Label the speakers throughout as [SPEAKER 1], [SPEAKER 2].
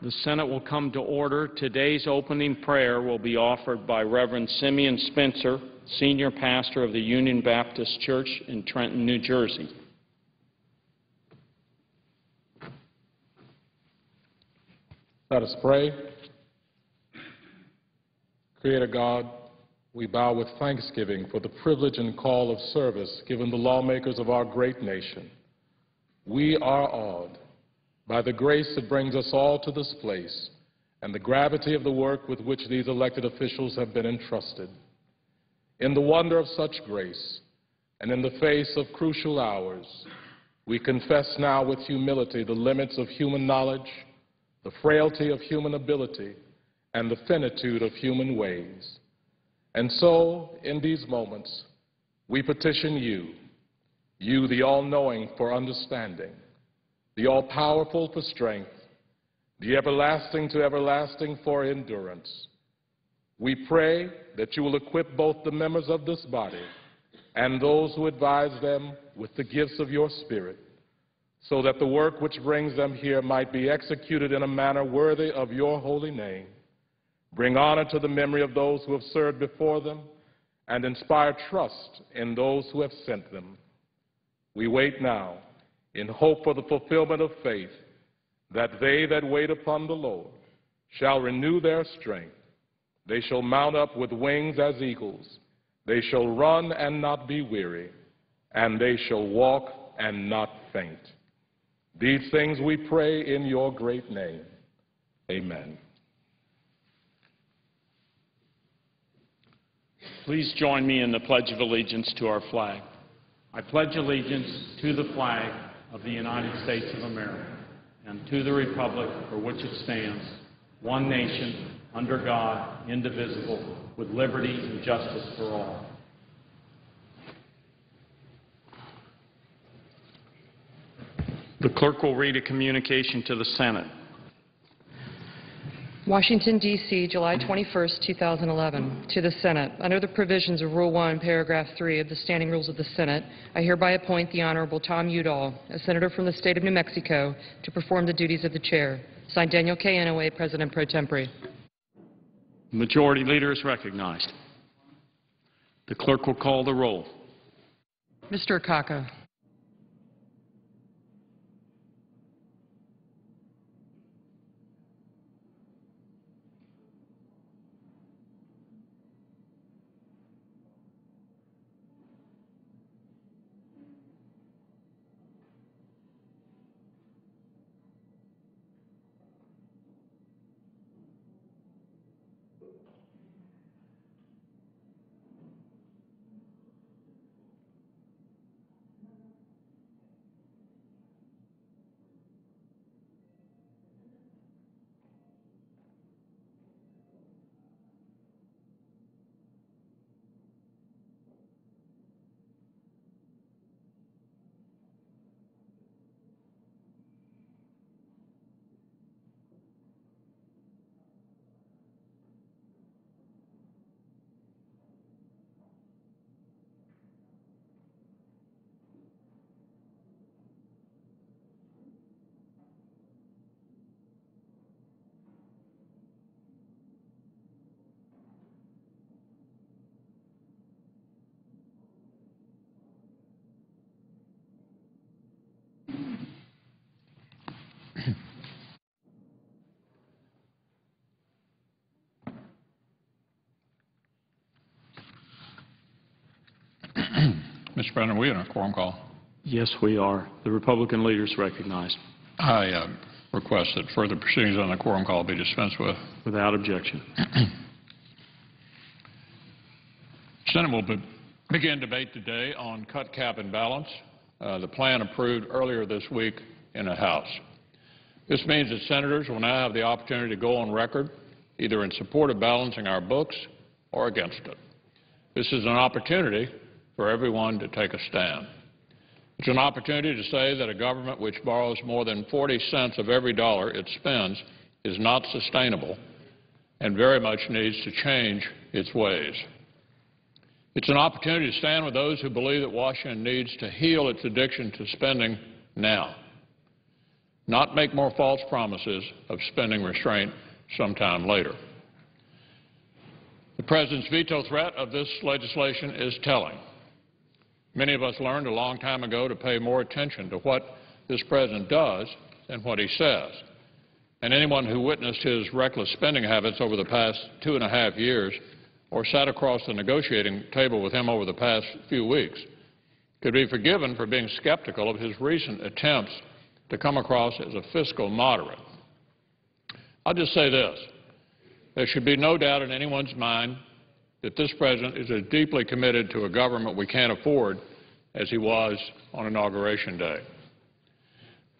[SPEAKER 1] The Senate will come to order. Today's opening prayer will be offered by Reverend Simeon Spencer, Senior Pastor of the Union Baptist Church in Trenton, New Jersey.
[SPEAKER 2] Let us pray. Creator God, we bow with thanksgiving for the privilege and call of service given the lawmakers of our great nation. We are awed by the grace that brings us all to this place and the gravity of the work with which these elected officials have been entrusted. In the wonder of such grace and in the face of crucial hours, we confess now with humility the limits of human knowledge, the frailty of human ability, and the finitude of human ways. And so, in these moments, we petition you the all-knowing for understanding, the all-powerful for strength, the everlasting to everlasting for endurance. We pray that you will equip both the members of this body and those who advise them with the gifts of your Spirit, so that the work which brings them here might be executed in a manner worthy of your holy name, bring honor to the memory of those who have served before them, and inspire trust in those who have sent them. We wait now in hope for the fulfillment of faith, that they that wait upon the Lord shall renew their strength. They shall mount up with wings as eagles. They shall run and not be weary, and they shall walk and not faint. These things we pray in your great name. Amen.
[SPEAKER 1] Please join me in the Pledge of Allegiance to our flag. I pledge allegiance to the flag of the United States of America and to the republic for which it stands, one nation, under God, indivisible, with liberty and justice for all. The clerk will read a communication to the Senate.
[SPEAKER 3] Washington, D.C., July 21, 2011. To the Senate. Under the provisions of Rule 1, Paragraph 3 of the Standing Rules of the Senate, I hereby appoint the Honorable Tom Udall, a senator from the state of New Mexico, to perform the duties of the chair. Signed, Daniel K. Inouye, President Pro Tempore.
[SPEAKER 1] The Majority Leader is recognized. The clerk will call the roll.
[SPEAKER 3] Mr. Akaka.
[SPEAKER 4] Mr. President, are we in a quorum call?
[SPEAKER 1] Yes, we are. The Republican leader is recognized.
[SPEAKER 4] I request that further proceedings on the quorum call be dispensed with.
[SPEAKER 1] Without objection.
[SPEAKER 4] Senate will begin debate today on cut, cap, and balance, the plan approved earlier this week in the House. This means that senators will now have the opportunity to go on record either in support of balancing our books or against it. This is an opportunity for everyone to take a stand. It's an opportunity to say that a government which borrows more than 40 cents of every dollar it spends is not sustainable and very much needs to change its ways. It's an opportunity to stand with those who believe that Washington needs to heal its addiction to spending now. not make more false promises of spending restraint sometime later. The President's veto threat of this legislation is telling. Many of us learned a long time ago to pay more attention to what this President does than what he says. And anyone who witnessed his reckless spending habits over the past 2.5 years or sat across the negotiating table with him over the past few weeks could be forgiven for being skeptical of his recent attempts to come across as a fiscal moderate. I'll just say this. There should be no doubt in anyone's mind that this President is as deeply committed to a government we can't afford as he was on Inauguration Day.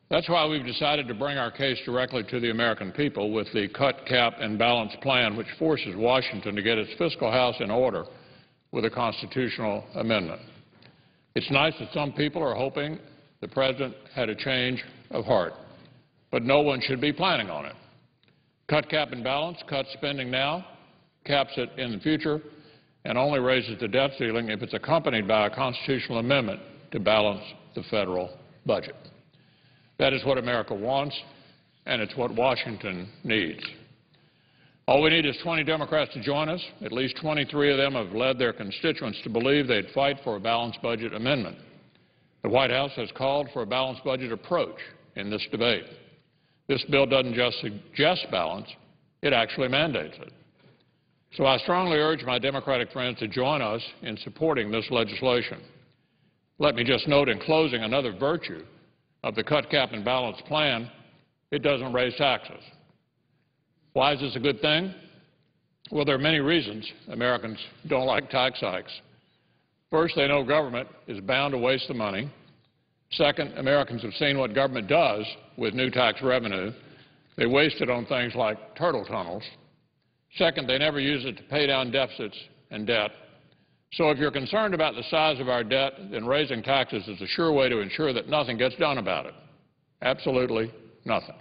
[SPEAKER 4] That's why we've decided to bring our case directly to the American people with the Cut, Cap, and Balance plan, which forces Washington to get its fiscal house in order with a constitutional amendment. It's nice that some people are hoping the President had a change of heart, but no one should be planning on it. Cut, Cap, and Balance cuts spending now, caps it in the future, and only raises the debt ceiling if it's accompanied by a constitutional amendment to balance the federal budget. That is what America wants, and it's what Washington needs. All we need is 20 Democrats to join us. At least 23 of them have led their constituents to believe they'd fight for a balanced budget amendment. The White House has called for a balanced budget approach in this debate. This bill doesn't just suggest balance, it actually mandates it. So I strongly urge my Democratic friends to join us in supporting this legislation. Let me just note in closing another virtue of the Cut, Cap, and Balance plan: it doesn't raise taxes. Why is this a good thing? Well, there are many reasons Americans don't like tax hikes. First, they know government is bound to waste the money. Second, Americans have seen what government does with new tax revenue. They waste it on things like turtle tunnels. Second, they never use it to pay down deficits and debt. So if you're concerned about the size of our debt, then raising taxes is a sure way to ensure that nothing gets done about it. Absolutely nothing.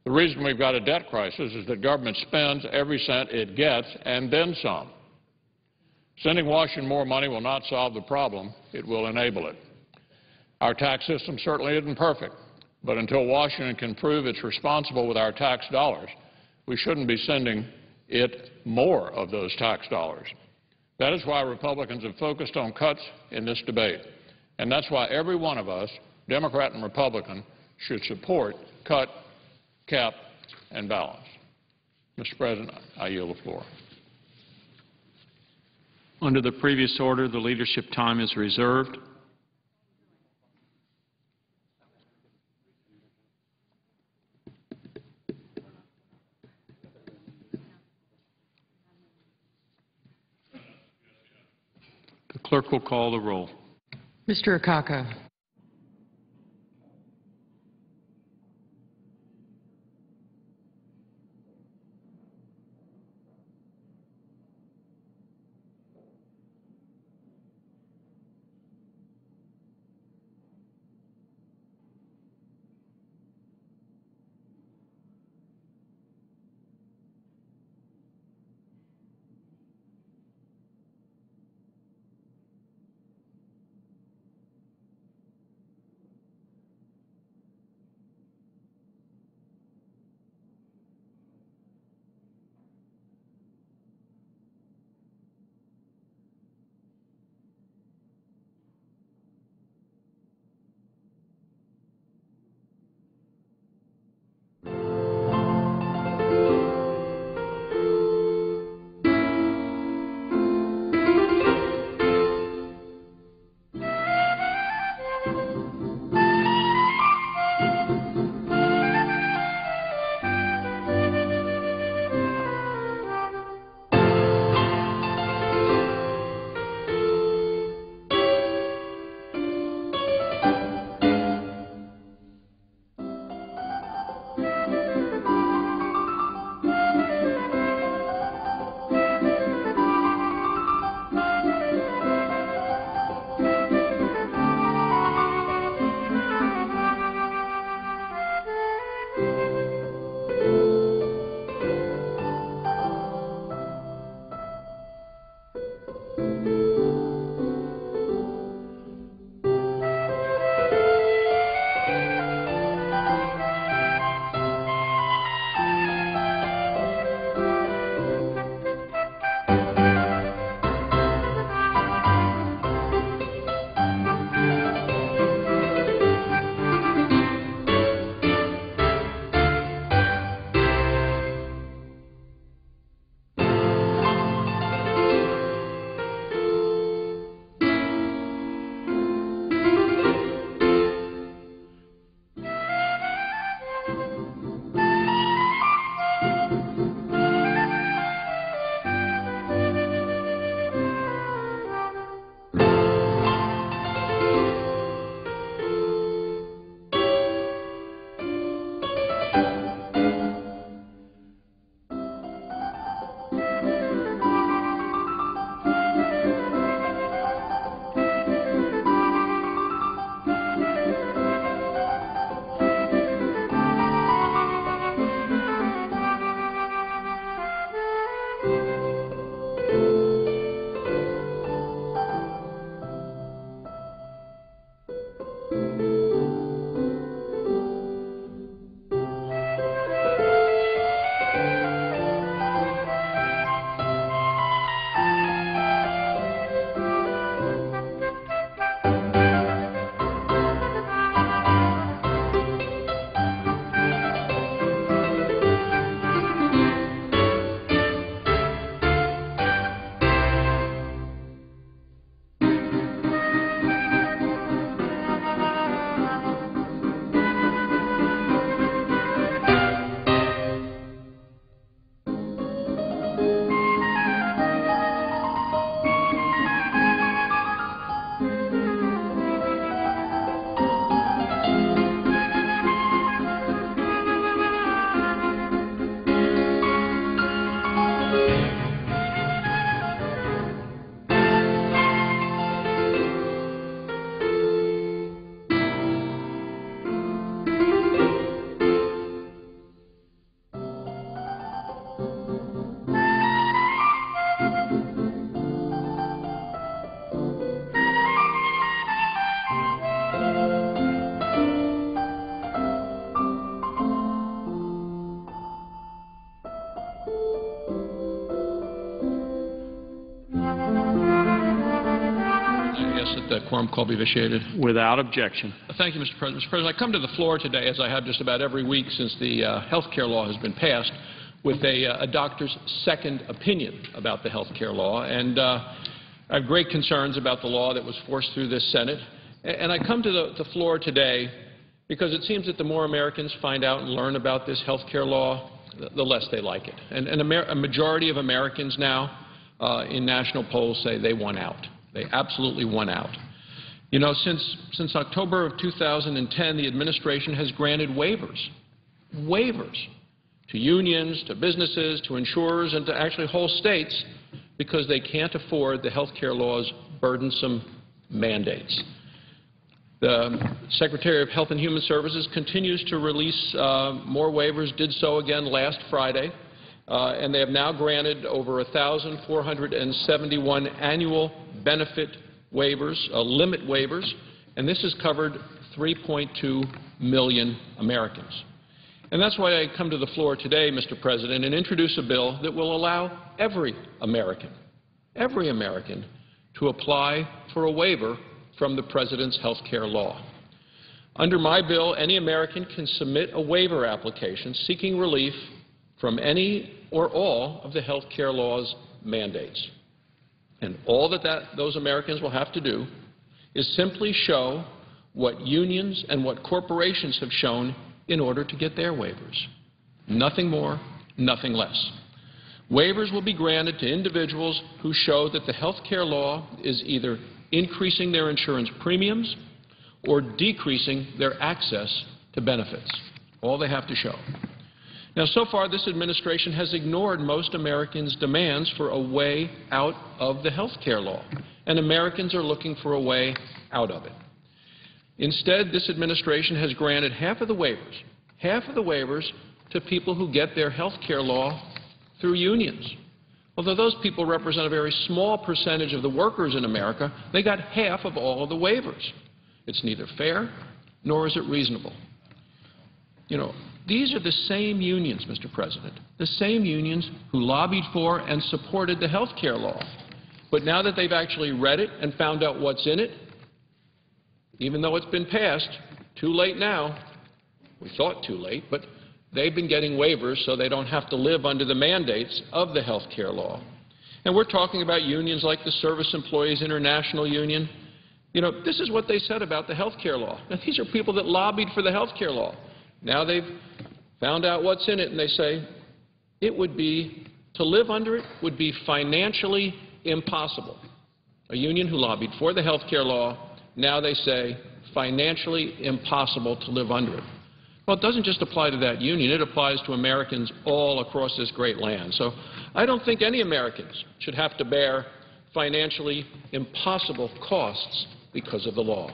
[SPEAKER 4] The reason we've got a debt crisis is that government spends every cent it gets and then some. Sending Washington more money will not solve the problem. It will enable it. Our tax system certainly isn't perfect, but until Washington can prove it's responsible with our tax dollars, we shouldn't be sending it more of those tax dollars. That is why Republicans have focused on cuts in this debate, and that's why every one of us, Democrat and Republican, should support Cut, Cap, and Balance. Mr. President, I yield the floor.
[SPEAKER 1] Under the previous order, the leadership time is reserved. The clerk will call the roll.
[SPEAKER 3] Mr. Akaka.
[SPEAKER 4] that the quorum call be vitiated?
[SPEAKER 1] Without objection.
[SPEAKER 4] Thank you, Mr. President. Mr. President, I come to the floor today, as I have just about every week since the health care law has been passed, with a doctor's second opinion about the health care law. And I have great concerns about the law that was forced through this Senate. And I come to the floor today because it seems that the more Americans find out and learn about this health care law, the less they like it. And a majority of Americans now in national polls say they want out. They absolutely want out. You know, since October of 2010, the administration has granted waivers to unions, to businesses, to insurers, and to actually whole states because they can't afford the health care law's burdensome mandates. The Secretary of Health and Human Services continues to release more waivers, did so again last Friday, and they have now granted over 1,471 annual benefit waivers, limit waivers, and this has covered 3.2 million Americans. And that's why I come to the floor today, Mr. President, and introduce a bill that will allow every American to apply for a waiver from the President's health care law. Under my bill, any American can submit a waiver application seeking relief from any or all of the health care law's mandates. And all those Americans will have to do is simply show what unions and what corporations have shown in order to get their waivers. Nothing more, nothing less. Waivers will be granted to individuals who show that the health care law is either increasing their insurance premiums or decreasing their access to benefits. All they have to show. Now, so far, this administration has ignored most Americans' demands for a way out of the health care law, and Americans are looking for a way out of it. Instead, this administration has granted half of the waivers to people who get their health care law through unions. Although those people represent a very small percentage of the workers in America, they got half of all of the waivers. It's neither fair nor is it reasonable. You know, these are the same unions, Mr. President, the same unions who lobbied for and supported the health care law. But now that they've actually read it and found out what's in it, even though it's been passed, too late now, we thought too late, but they've been getting waivers so they don't have to live under the mandates of the health care law. And we're talking about unions like the Service Employees International Union. You know, this is what they said about the health care law. Now, these are people that lobbied for the health care law. Now they've found out what's in it, and they say it would be, to live under it would be financially impossible. A union who lobbied for the health care law, now they say financially impossible to live under it. Well, it doesn't just apply to that union. It applies to Americans all across this great land. So I don't think any Americans should have to bear financially impossible costs because of the law.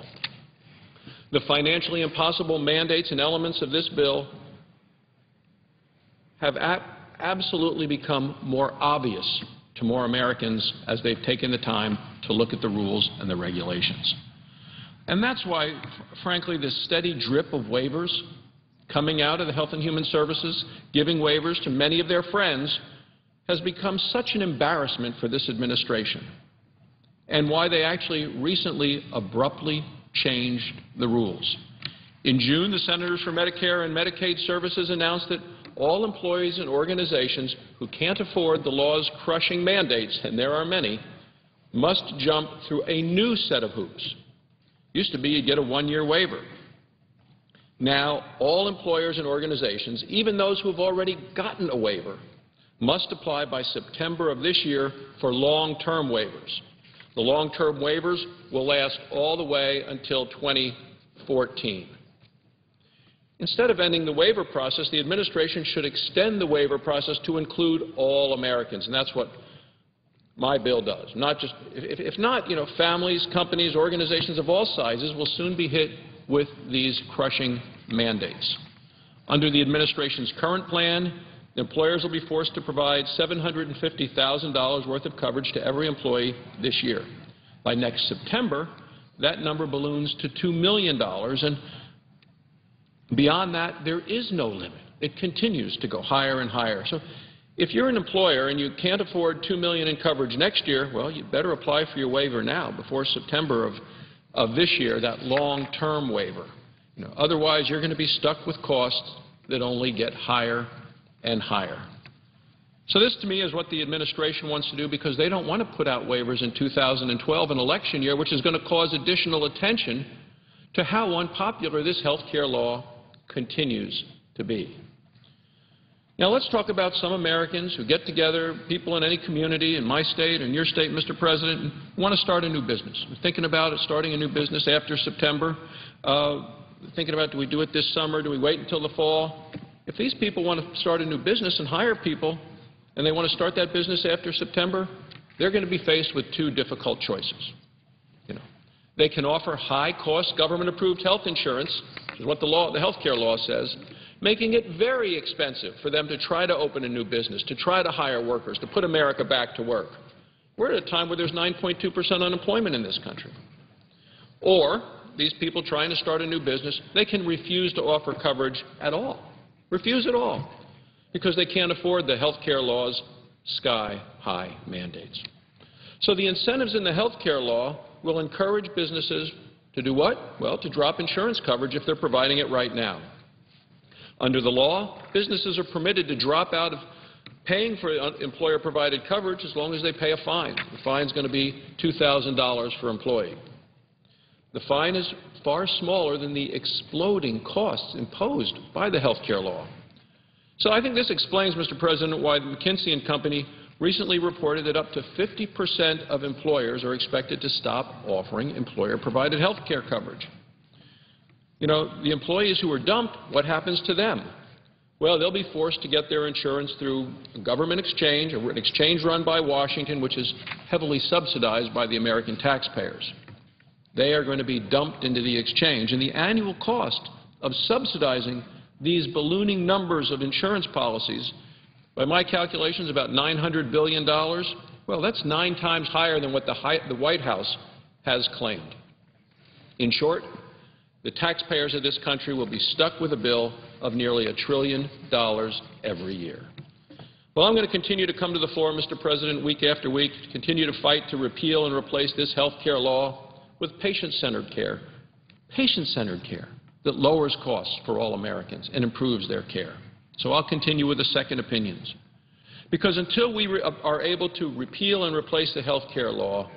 [SPEAKER 4] The financially impossible mandates and elements of this bill have absolutely become more obvious to more Americans as they've taken the time to look at the rules and the regulations. And that's why, frankly, this steady drip of waivers coming out of the Health and Human Services, giving waivers to many of their friends, has become such an embarrassment for this administration, and why they actually recently abruptly changed the rules. In June, the Senators for Medicare and Medicaid Services announced that all employees and organizations who can't afford the law's crushing mandates, and there are many, must jump through a new set of hoops. Used to be you'd get a one-year waiver. Now, all employers and organizations, even those who have already gotten a waiver, must apply by September of this year for long-term waivers. The long-term waivers will last all the way until 2014. Instead of ending the waiver process, the administration should extend the waiver process to include all Americans, and that's what my bill does. Not just, if not, you know, families, companies, organizations of all sizes will soon be hit with these crushing mandates. Under the administration's current plan, employers will be forced to provide $750,000 worth of coverage to every employee this year. By next September, that number balloons to $2 million, and beyond that, there is no limit. It continues to go higher and higher. So
[SPEAKER 5] If you're an employer and you can't afford $2 million in coverage next year, well, you better apply for your waiver now before September of this year, that long-term waiver. Otherwise, you're going to be stuck with costs that only get higher and higher. So this, to me, is what the administration wants to do, because they don't want to put out waivers in 2012, an election year, which is going to cause additional attention to how unpopular this health care law continues to be. Now, let's talk about some Americans who get together, people in any community, in my state, in your state, Mr. President, and want to start a new business. We're thinking about starting a new business after September. Thinking about, do we do it this summer? Do we wait until the fall? If these people want to start a new business and hire people, and they want to start that business after September, they're going to be faced with two difficult choices. They can offer high-cost government-approved health insurance, which is what the health care law says, making it very expensive for them to try to open a new business, to try to hire workers, to put America back to work. We're at a time where there's 9.2% unemployment in this country. Or these people trying to start a new business, they can refuse to offer coverage at all, refuse it all, because they can't afford the health care law's sky-high mandates. So the incentives in the health care law will encourage businesses to do what? Well, to drop insurance coverage if they're providing it right now. Under the law, businesses are permitted to drop out of paying for employer-provided coverage as long as they pay a fine. The fine is going to be $2,000 per employee. The fine is far smaller than the exploding costs imposed by the health care law. So I think this explains, Mr. President, why McKinsey & Company recently reported that up to 50% of employers are expected to stop offering employer-provided health care coverage. The employees who are dumped, what happens to them? Well, they'll be forced to get their insurance through a government exchange, an exchange run by Washington, which is heavily subsidized by the American taxpayers. They are going to be dumped into the exchange, and the annual cost of subsidizing these ballooning numbers of insurance policies, by my calculations, about $900 billion. Well, that's 9 times higher than what the White House has claimed. In short, the taxpayers of this country will be stuck with a bill of nearly $1 trillion every year. Well, I'm going to continue to come to the floor, Mr. President, week after week, continue to fight to repeal and replace this health care law with patient-centered care that lowers costs for all Americans and improves their care. So I'll continue with the second opinions. Because until we are able to repeal and replace the health care law,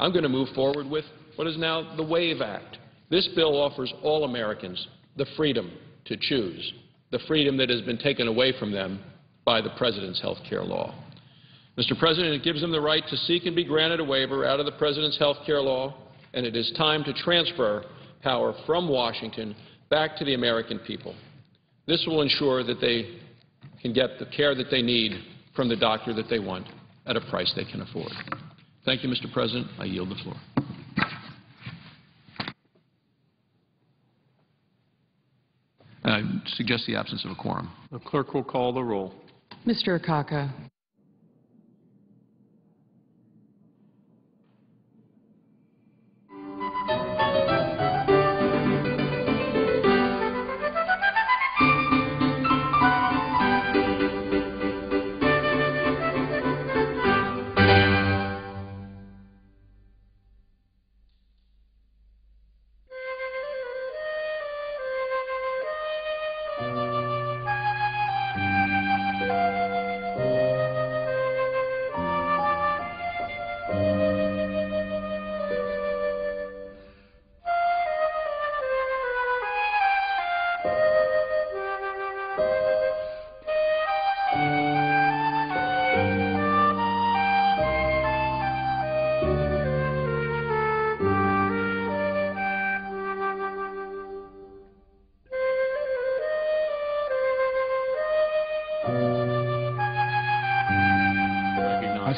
[SPEAKER 5] I'm going to move forward with what is now the WAVE Act. This bill offers all Americans the freedom to choose, the freedom that has been taken away from them by the President's health care law. Mr. President, it gives them the right to seek and be granted a waiver out of the President's health care law, and it is time to transfer power from Washington back to the American people. This will ensure that they can get the care that they need from the doctor that they want at a price they can afford. Thank you, Mr. President. I yield the floor. I suggest the absence of a quorum.
[SPEAKER 1] The clerk will call the roll.
[SPEAKER 3] Mr. Akaka.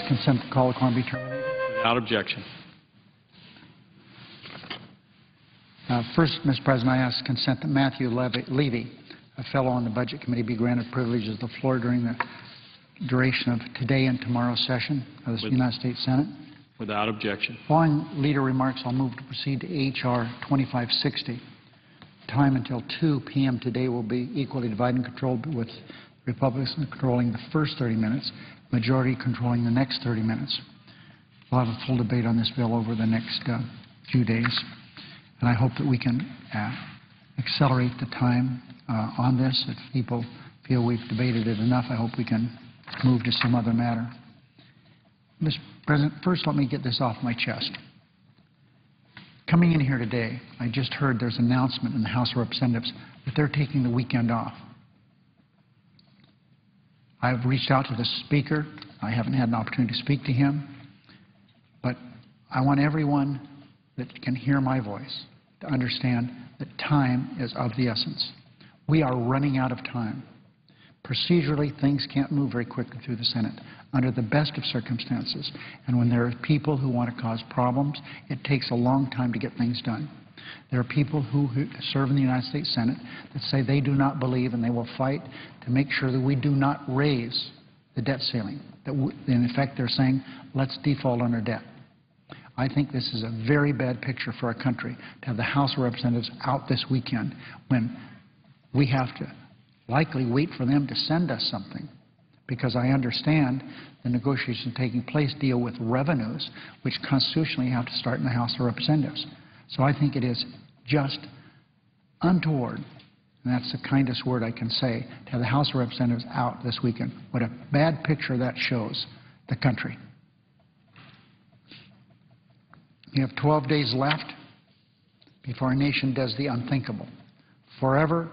[SPEAKER 6] Consent to call the quorum be terminated.
[SPEAKER 1] Without objection.
[SPEAKER 6] First, Mr. President, I ask consent that Matthew Levy, a fellow on the Budget Committee, be granted privileges of the floor during the duration of today and tomorrow's session of the United States Senate.
[SPEAKER 1] Without objection.
[SPEAKER 6] Following leader remarks, I'll move to proceed to H.R. 2560. Time until 2 p.m. today will be equally divided and controlled with Republicans controlling the first 30 minutes, majority controlling the next 30 minutes. We'll have a full debate on this bill over the next few days, and I hope that we can accelerate the time on this. If people feel we've debated it enough, I hope we can move to some other matter. Mr. President, first let me get this off my chest. Coming in here today, I just heard there's an announcement in the House of Representatives that they're taking the weekend off. I've reached out to the Speaker. I haven't had an opportunity to speak to him. But I want everyone that can hear my voice to understand that time is of the essence. We are running out of time. Procedurally, things can't move very quickly through the Senate under the best of circumstances. And when there are people who want to cause problems, it takes a long time to get things done. There are people who serve in the United States Senate that say they do not believe and they will fight to make sure that we do not raise the debt ceiling. That in effect, they're saying, let's default on our debt. I think this is a very bad picture for our country to have the House of Representatives out this weekend when we have to likely wait for them to send us something, because I understand the negotiations taking place deal with revenues, which constitutionally have to start in the House of Representatives. So I think it is just untoward, and that's the kindest word I can say, to have the House of Representatives out this weekend. What a bad picture that shows the country. We have 12 days left before our nation does the unthinkable, forever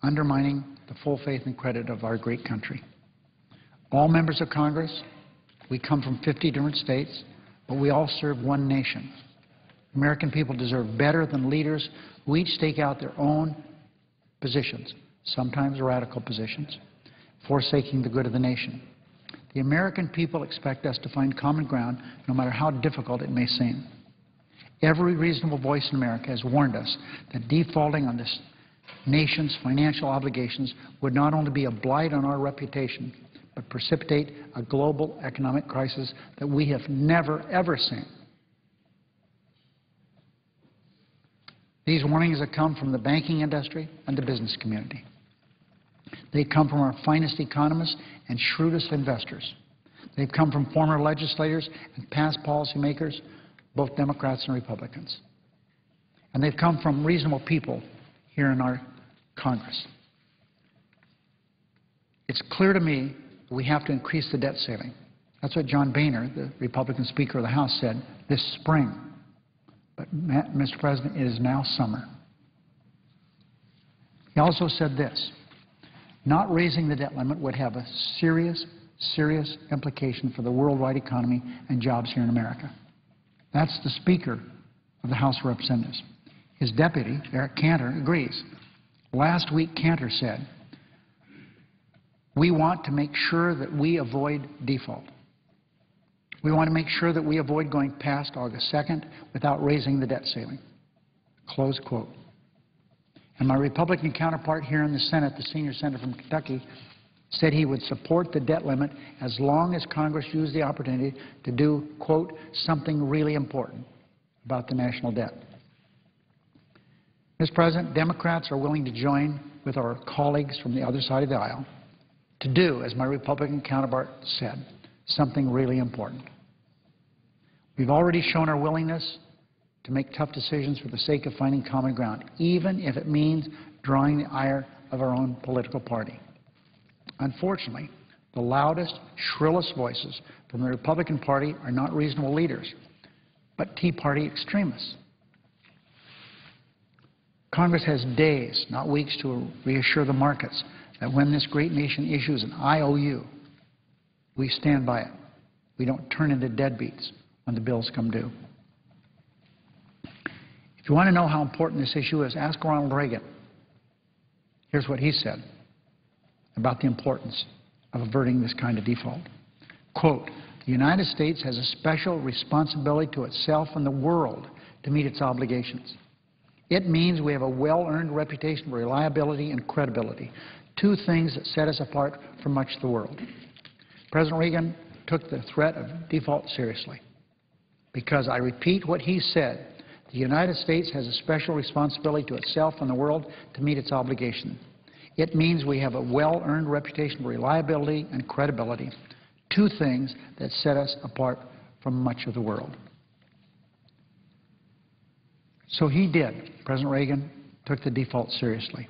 [SPEAKER 6] undermining the full faith and credit of our great country. All members of Congress, we come from 50 different states, but we all serve one nation. American people deserve better than leaders who each stake out their own positions, sometimes radical positions, forsaking the good of the nation. The American people expect us to find common ground, no matter how difficult it may seem. Every reasonable voice in America has warned us that defaulting on this nation's financial obligations would not only be a blight on our reputation, but precipitate a global economic crisis that we have never, ever seen. These warnings have come from the banking industry and the business community. They come from our finest economists and shrewdest investors. They've come from former legislators and past policymakers, both Democrats and Republicans. And they've come from reasonable people here in our Congress. It's clear to me that we have to increase the debt ceiling. That's what John Boehner, the Republican Speaker of the House, said this spring. But, Mr. President, it is now summer. He also said this: not raising the debt limit would have a serious, serious implication for the worldwide economy and jobs here in America. That's the Speaker of the House of Representatives. His deputy, Eric Cantor, agrees. Last week, Cantor said, we want to make sure that we avoid default. We want to make sure that we avoid going past August 2nd without raising the debt ceiling. Close quote. And my Republican counterpart here in the Senate, the senior senator from Kentucky, said he would support the debt limit as long as Congress used the opportunity to do, quote, something really important about the national debt. Mr. President, Democrats are willing to join with our colleagues from the other side of the aisle to do, as my Republican counterpart said, something really important. We've already shown our willingness to make tough decisions for the sake of finding common ground, even if it means drawing the ire of our own political party. Unfortunately, the loudest, shrillest voices from the Republican Party are not reasonable leaders, but Tea Party extremists. Congress has days, not weeks, to reassure the markets that when this great nation issues an IOU, we stand by it. We don't turn into deadbeats when the bills come due. If you want to know how important this issue is, ask Ronald Reagan. Here's what he said about the importance of averting this kind of default. Quote, the United States has a special responsibility to itself and the world to meet its obligations. It means we have a well-earned reputation for reliability and credibility, two things that set us apart from much of the world. President Reagan took the threat of default seriously because, I repeat what he said, the United States has a special responsibility to itself and the world to meet its obligation. It means we have a well-earned reputation for reliability and credibility, two things that set us apart from much of the world. So he did. President Reagan took the default seriously,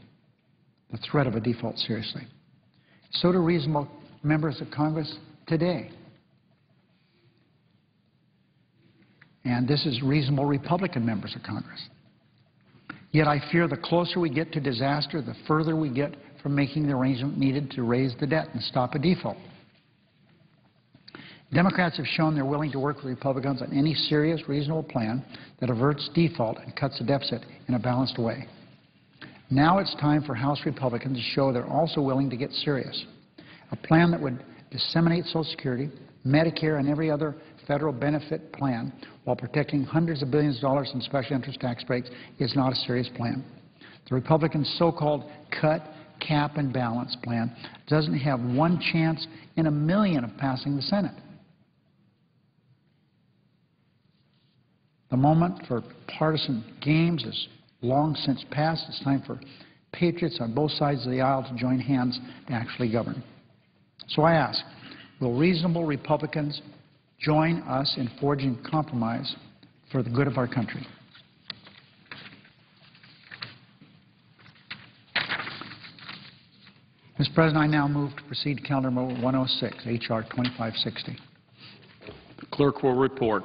[SPEAKER 6] the threat of a default seriously. So do reasonable members of Congress today. And this is reasonable Republican members of Congress. Yet I fear the closer we get to disaster, the further we get from making the arrangement needed to raise the debt and stop a default. Democrats have shown they're willing to work with Republicans on any serious, reasonable plan that averts default and cuts the deficit in a balanced way. Now it's time for House Republicans to show they're also willing to get serious. A plan that would disseminate Social Security, Medicare, and every other federal benefit plan while protecting hundreds of billions of dollars in special interest tax breaks is not a serious plan. The Republicans' so-called cut, cap, and balance plan doesn't have one chance in a million of passing the Senate. The moment for partisan games is long since past. It's time for patriots on both sides of the aisle to join hands to actually govern. So I ask, will reasonable Republicans join us in forging compromise for the good of our country? Mr. President, I now move to proceed to calendar number 106, H.R. 2560.
[SPEAKER 1] The clerk will report.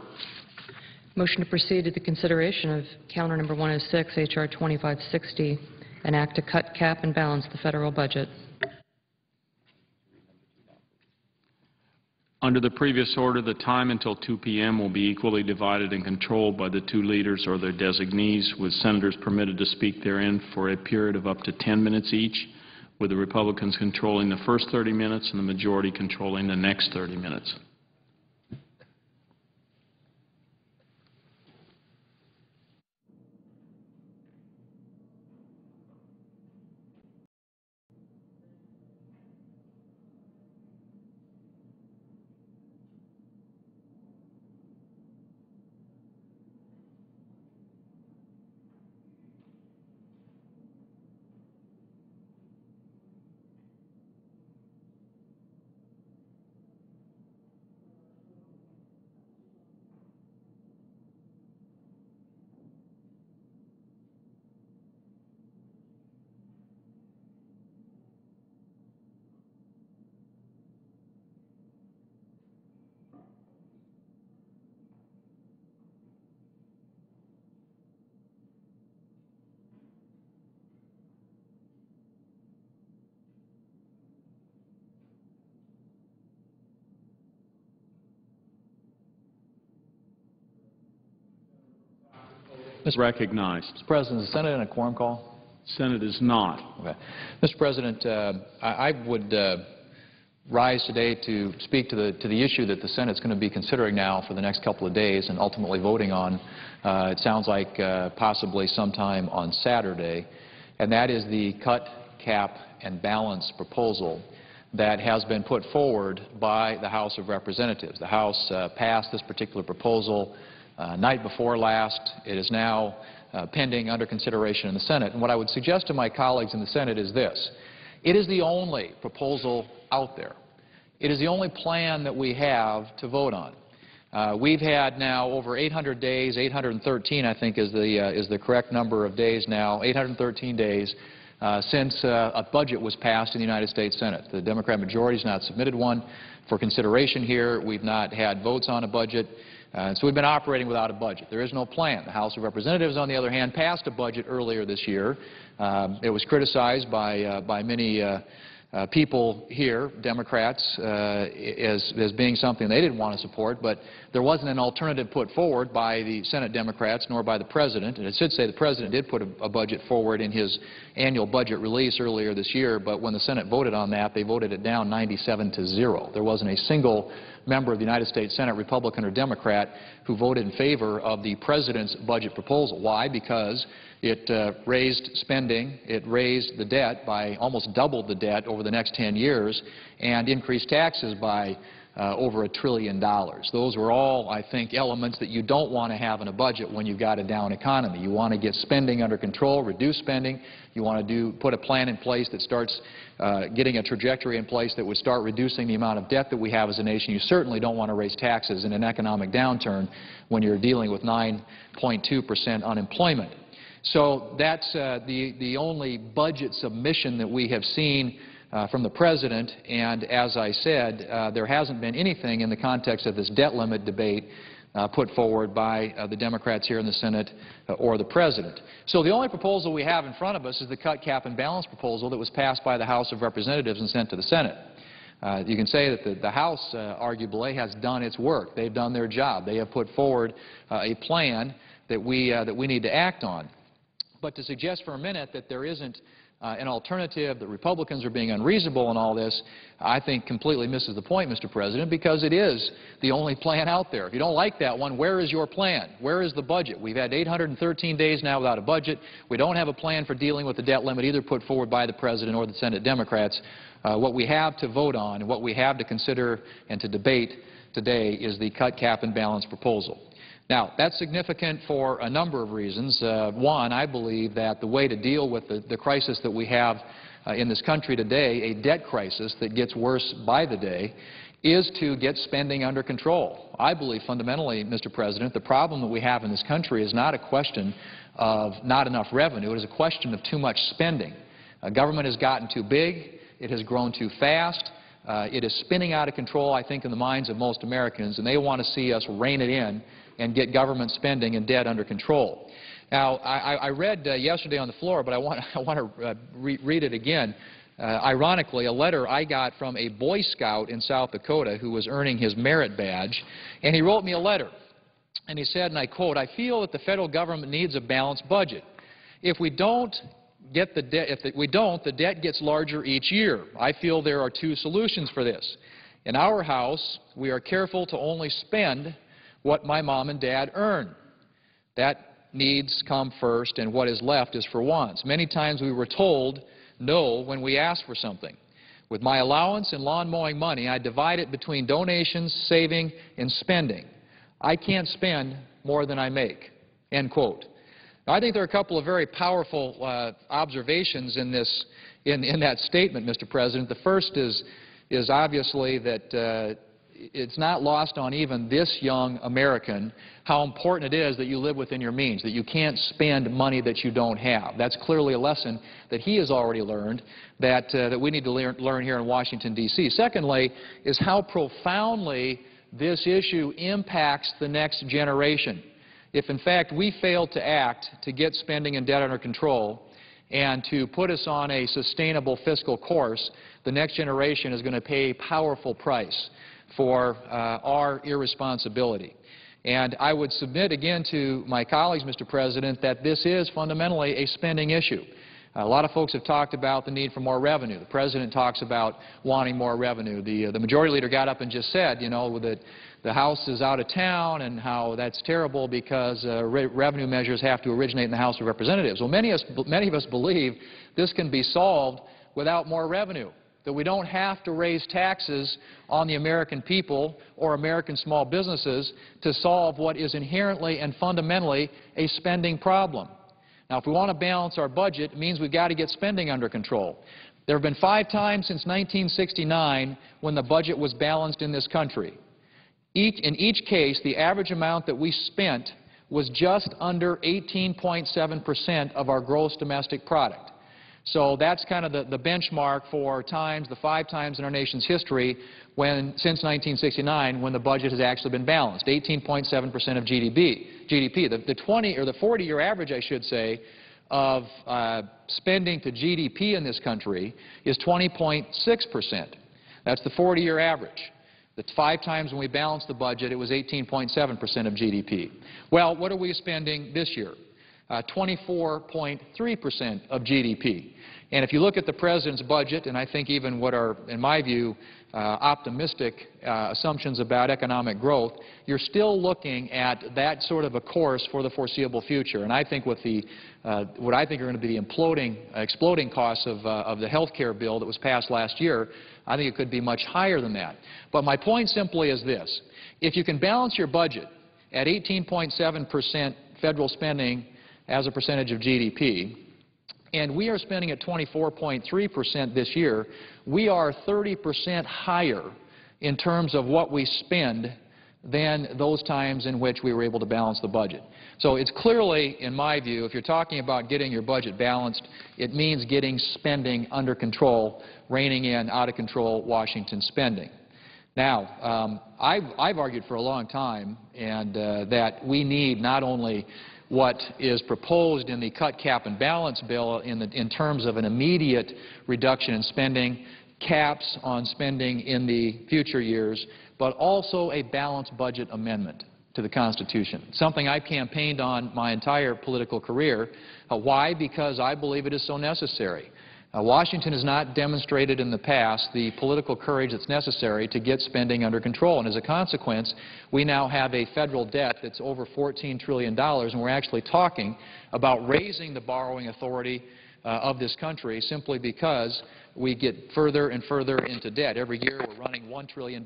[SPEAKER 3] Motion to proceed to the consideration of calendar number 106, H.R. 2560, an act to cut, cap, and balance the federal budget.
[SPEAKER 1] Under the previous order, the time until 2 p.m. will be equally divided and controlled by the two leaders or their designees, with senators permitted to speak therein for a period of up to 10 minutes each, with the Republicans controlling the first 30 minutes and the majority controlling the next 30 minutes.
[SPEAKER 7] Mr.
[SPEAKER 1] Recognized.
[SPEAKER 7] Mr. President, is the Senate in a quorum call?
[SPEAKER 1] Senate is not.
[SPEAKER 7] Okay. Mr. President, I would rise today to speak to the issue that the Senate's going to be considering now for the next couple of days and ultimately voting on. It sounds like possibly sometime on Saturday, and that is the cut, cap, and balance proposal that has been put forward by the House of Representatives. The House passed this particular proposal night before last. It is now pending under consideration in the Senate. And what I would suggest to my colleagues in the Senate is this. It is the only proposal out there. It is the only plan that we have to vote on. We've had now over 800 days, 813 I think is the correct number of days now, 813 days since a budget was passed in the United States Senate. The Democrat majority has not submitted one for consideration here. We've not had votes on a budget. So we've been operating without a budget. There is no plan. The House of Representatives, on the other hand, passed a budget earlier this year. It was criticized by many people here, Democrats, as being something they didn't want to support, but there wasn't an alternative put forward by the Senate Democrats nor by the President. And it should say the President did put a budget forward in his annual budget release earlier this year, but when the Senate voted on that, they voted it down 97-0. There wasn't a single member of the United States Senate, Republican or Democrat, who voted in favor of the President's budget proposal. Why? Because it raised spending, it raised the debt by almost doubled the debt over the next 10 years, and increased taxes by over $1 trillion. Those were all, I think, elements that you don't want to have in a budget when you've got a down economy. You want to get spending under control, reduce spending. You want to put a plan in place that starts getting a trajectory in place that would start reducing the amount of debt that we have as a nation. You certainly don't want to raise taxes in an economic downturn when you're dealing with 9.2% unemployment. So that's the only budget submission that we have seen from the President, and as I said, there hasn't been anything in the context of this debt limit debate put forward by the Democrats here in the Senate or the President. So the only proposal we have in front of us is the cut, cap, and balance proposal that was passed by the House of Representatives and sent to the Senate. You can say that the House, arguably, has done its work. They've done their job. They have put forward a plan that we need to act on. But to suggest for a minute that there isn't an alternative, that Republicans are being unreasonable in all this, I think completely misses the point, Mr. President, because it is the only plan out there. If you don't like that one, where is your plan? Where is the budget? We've had 813 days now without a budget. We don't have a plan for dealing with the debt limit either put forward by the President or the Senate Democrats. What we have to vote on and what we have to consider and to debate today is the cut, cap, and balance proposal. Now, that's significant for a number of reasons. One, I believe that the way to deal with the crisis that we have in this country today, a debt crisis that gets worse by the day, is to get spending under control. I believe fundamentally, Mr. President, the problem that we have in this country is not a question of not enough revenue. It is a question of too much spending. Government has gotten too big. It has grown too fast. It is spinning out of control, I think, in the minds of most Americans, and they want to see us rein it in and get government spending and debt under control. Now, I read yesterday on the floor, but I want to read it again. Ironically, a letter I got from a Boy Scout in South Dakota who was earning his merit badge, and he wrote me a letter. And he said, and I quote, "I feel that the federal government needs a balanced budget. If we don't get the debt, the debt gets larger each year. I feel there are two solutions for this. In our house, we are careful to only spend what my mom and dad earn. That needs come first, and what is left is for wants. Many times we were told no when we asked for something. With my allowance and lawn mowing money, I divide it between donations, saving, and spending. I can't spend more than I make." End quote. Now, I think there are a couple of very powerful observations in that statement, Mr. President. The first is obviously that it's not lost on even this young American how important it is that you live within your means, that you can't spend money that you don't have. That's clearly a lesson that he has already learned that we need to learn here in Washington, D.C. Secondly, is how profoundly this issue impacts the next generation. If, in fact, we fail to act to get spending and debt under control and to put us on a sustainable fiscal course, the next generation is going to pay a powerful price for our irresponsibility. And I would submit again to my colleagues, Mr. President, that this is fundamentally a spending issue. A lot of folks have talked about the need for more revenue. The President talks about wanting more revenue. The Majority Leader got up and just said, you know, that the House is out of town and how that's terrible because revenue measures have to originate in the House of Representatives. Well, many of us believe this can be solved without more revenue, that we don't have to raise taxes on the American people or American small businesses to solve what is inherently and fundamentally a spending problem. Now, if we want to balance our budget, it means we've got to get spending under control. There have been 5 times since 1969 when the budget was balanced in this country. In each case, the average amount that we spent was just under 18.7% of our gross domestic product. So that's kind of the benchmark for the 5 times in our nation's history since 1969 when the budget has actually been balanced, 18.7% of GDP. The 20 or the 40-year average, I should say, of spending to GDP in this country is 20.6%. That's the 40-year average. The 5 times when we balanced the budget, it was 18.7% of GDP. Well, what are we spending this year? 24.3% of GDP. And if you look at the President's budget, and I think even what are, in my view, optimistic assumptions about economic growth, you're still looking at that sort of a course for the foreseeable future. And I think with the what I think are going to be the exploding costs of the health care bill that was passed last year, I think it could be much higher than that. But my point simply is this. If you can balance your budget at 18.7% federal spending as a percentage of GDP, and we are spending at 24.3% this year, we are 30% higher in terms of what we spend than those times in which we were able to balance the budget. So it's clearly, in my view, if you're talking about getting your budget balanced, it means getting spending under control, reining in out-of-control Washington spending. Now, I've argued for a long time that we need not only what is proposed in the cut, cap, and balance bill in terms of an immediate reduction in spending, caps on spending in the future years, but also a balanced budget amendment to the Constitution, something I've campaigned on my entire political career. Why? Because I believe it is so necessary. Washington has not demonstrated in the past the political courage that's necessary to get spending under control. And as a consequence, we now have a federal debt that's over $14 trillion, and we're actually talking about raising the borrowing authority of this country simply because we get further and further into debt. Every year we're running $1 trillion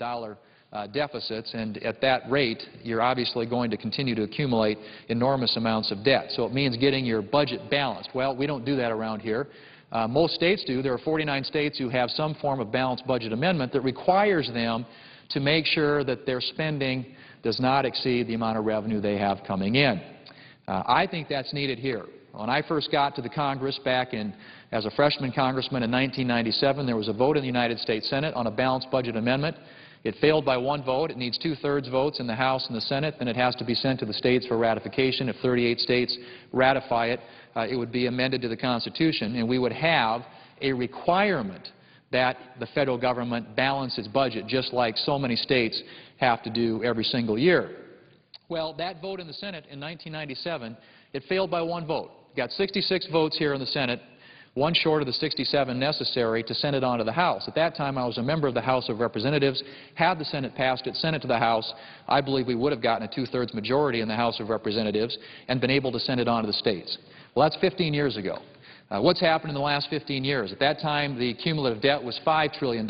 [SPEAKER 7] deficits, and at that rate, you're obviously going to continue to accumulate enormous amounts of debt. So it means getting your budget balanced. Well, we don't do that around here. Most states do. There are 49 states who have some form of balanced budget amendment that requires them to make sure that their spending does not exceed the amount of revenue they have coming in. I think that's needed here. When I first got to the Congress back as a freshman congressman in 1997, there was a vote in the United States Senate on a balanced budget amendment. It failed by one vote. It needs 2/3 votes in the House and the Senate. Then it has to be sent to the states for ratification. If 38 states ratify it, it would be amended to the Constitution, and we would have a requirement that the federal government balance its budget, just like so many states have to do every single year. Well, that vote in the Senate in 1997, it failed by one vote. Got 66 votes here in the Senate, one short of the 67 necessary to send it on to the House. At that time, I was a member of the House of Representatives. Had the Senate passed it, sent it to the House, I believe we would have gotten a 2/3 majority in the House of Representatives and been able to send it on to the states. Well, that's 15 years ago. What's happened in the last 15 years? At that time, the cumulative debt was $5 trillion.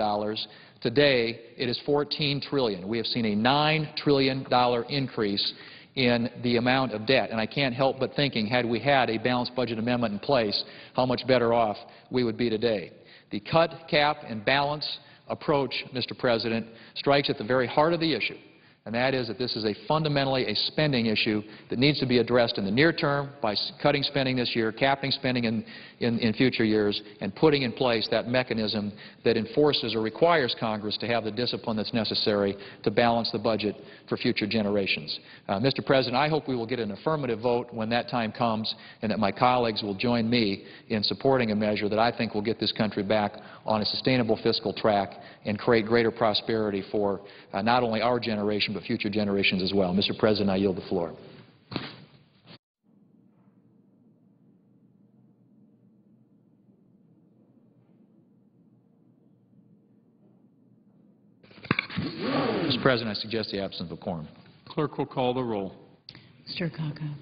[SPEAKER 7] Today, it is $14 trillion. We have seen a $9 trillion increase in the amount of debt. And I can't help but thinking, had we had a balanced budget amendment in place, how much better off we would be today. The cut, cap, and balance approach, Mr. President, strikes at the very heart of the issue, and that is that this is fundamentally a spending issue that needs to be addressed in the near term by cutting spending this year, capping spending in future years, and putting in place that mechanism that enforces or requires Congress to have the discipline that's necessary to balance the budget for future generations. Mr. President, I hope we will get an affirmative vote when that time comes, and that my colleagues will join me in supporting a measure that I think will get this country back on a sustainable fiscal track and create greater prosperity for not only our generation but future generations as well. Mr. President, I yield the floor. Mr. President, I suggest the absence of a quorum.
[SPEAKER 1] Clerk will call the roll.
[SPEAKER 8] Mr. Akaka.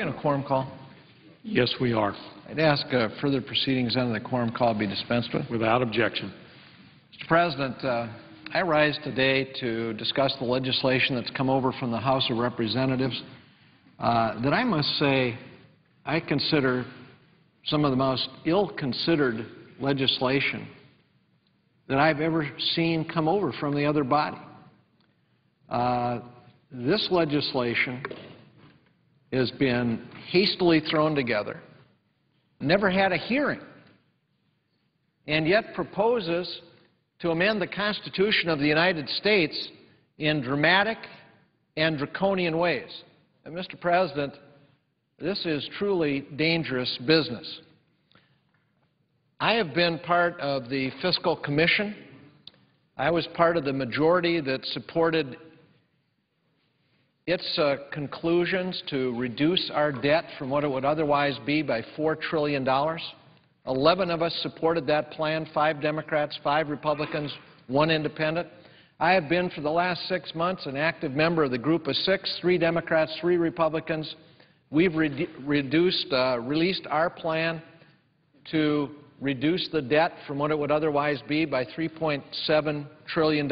[SPEAKER 8] on a quorum call?
[SPEAKER 1] Yes, we are,
[SPEAKER 8] I'd ask further proceedings under the quorum call be dispensed with.
[SPEAKER 1] without objection.
[SPEAKER 8] Mr. President, I rise today to discuss the legislation that's come over from the House of Representatives that I must say I consider some of the most ill-considered legislation that I've ever seen come over from the other body. This legislation has been hastily thrown together, never had a hearing, and yet proposes to amend the Constitution of the United States in dramatic and draconian ways. And, Mr. President, this is truly dangerous business. I have been part of the Fiscal Commission. I was part of the majority that supported its conclusions to reduce our debt from what it would otherwise be by $4 trillion. 11 of us supported that plan, 5 Democrats, 5 Republicans, 1 independent. I have been for the last 6 months an active member of the group of 6, 3 Democrats, 3 Republicans. We've released our plan to reduce the debt from what it would otherwise be by $3.7 trillion.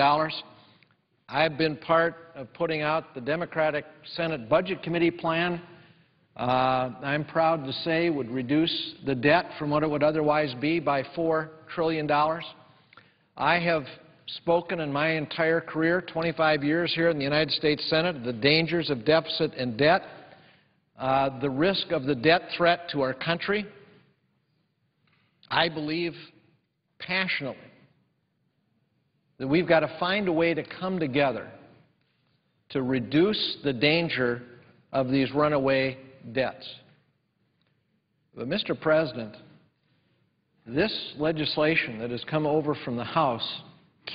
[SPEAKER 8] I've been part of putting out the Democratic Senate Budget Committee plan. I'm proud to say would reduce the debt from what it would otherwise be by $4 trillion. I have spoken in my entire career, 25 years here in the United States Senate, of the dangers of deficit and debt, the risk of the debt threat to our country. I believe passionately that we've got to find a way to come together to reduce the danger of these runaway debts. But, Mr. President, this legislation that has come over from the House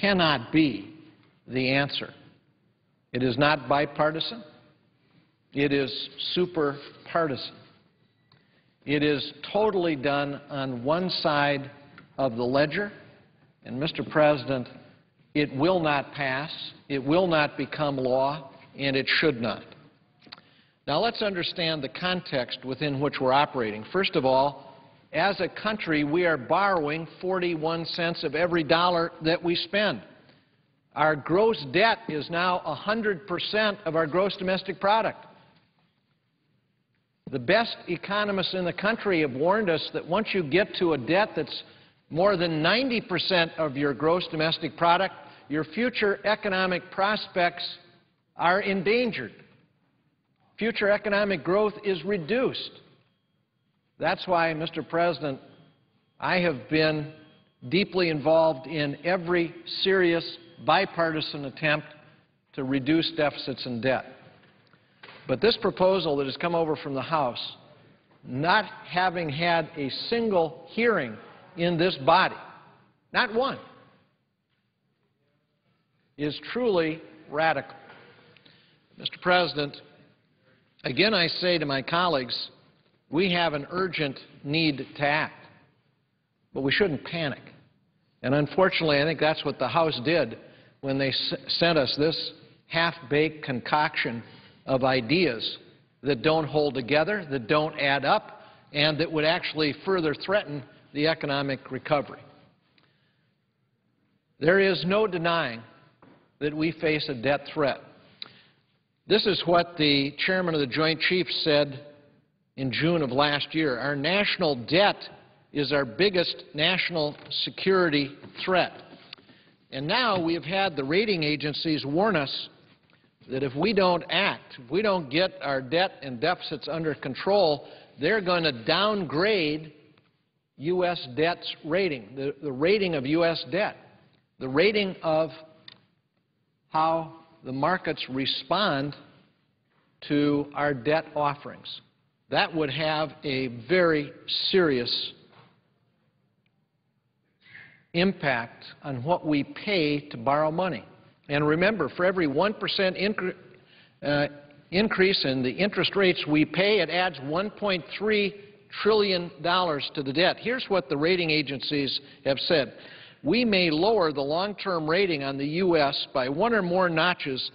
[SPEAKER 8] cannot be the answer. It is not bipartisan. It is super partisan. It is totally done on one side of the ledger, and, Mr. President, it will not pass, it will not become law, and it should not. Now, let's understand the context within which we're operating. First of all, as a country, we are borrowing 41 cents of every dollar that we spend. Our gross debt is now 100% of our gross domestic product. The best economists in the country have warned us that once you get to a debt that's more than 90% of your gross domestic product, your future economic prospects are endangered. Future economic growth is reduced. That's why, Mr. President, I have been deeply involved in every serious bipartisan attempt to reduce deficits and debt. But this proposal that has come over from the House, not having had a single hearing in this body, not one, is truly radical. Mr. President, again I say to my colleagues, we have an urgent need to act, but we shouldn't panic. And unfortunately, I think that's what the House did when they sent us this half-baked concoction of ideas that don't hold together, that don't add up, and that would actually further threaten the economic recovery. There is no denying that we face a debt threat. This is what the chairman of the Joint Chiefs said in June of last year. Our national debt is our biggest national security threat. And now we have had the rating agencies warn us that if we don't act, if we don't get our debt and deficits under control, they're going to downgrade U.S. debt's rating, the rating of U.S. debt, the rating of how the markets respond to our debt offerings. That would have a very serious impact on what we pay to borrow money. And remember, for every 1% increase in the interest rates we pay, it adds $1.3 trillion to the debt. Here's what the rating agencies have said. We may lower the long-term rating on the U.S. by 1 or more notches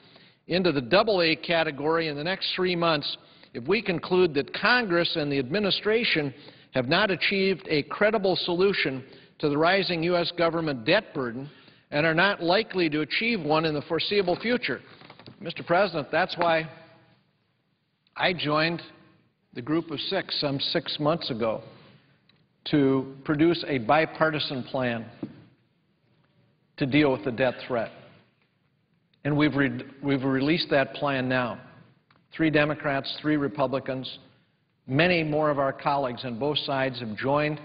[SPEAKER 8] into the AA category in the next 3 months if we conclude that Congress and the administration have not achieved a credible solution to the rising U.S. government debt burden and are not likely to achieve one in the foreseeable future. Mr. President, that's why I joined the Group of Six some 6 months ago to produce a bipartisan plan to deal with the debt threat. And we've released that plan now. 3 Democrats, 3 Republicans, many more of our colleagues on both sides have joined,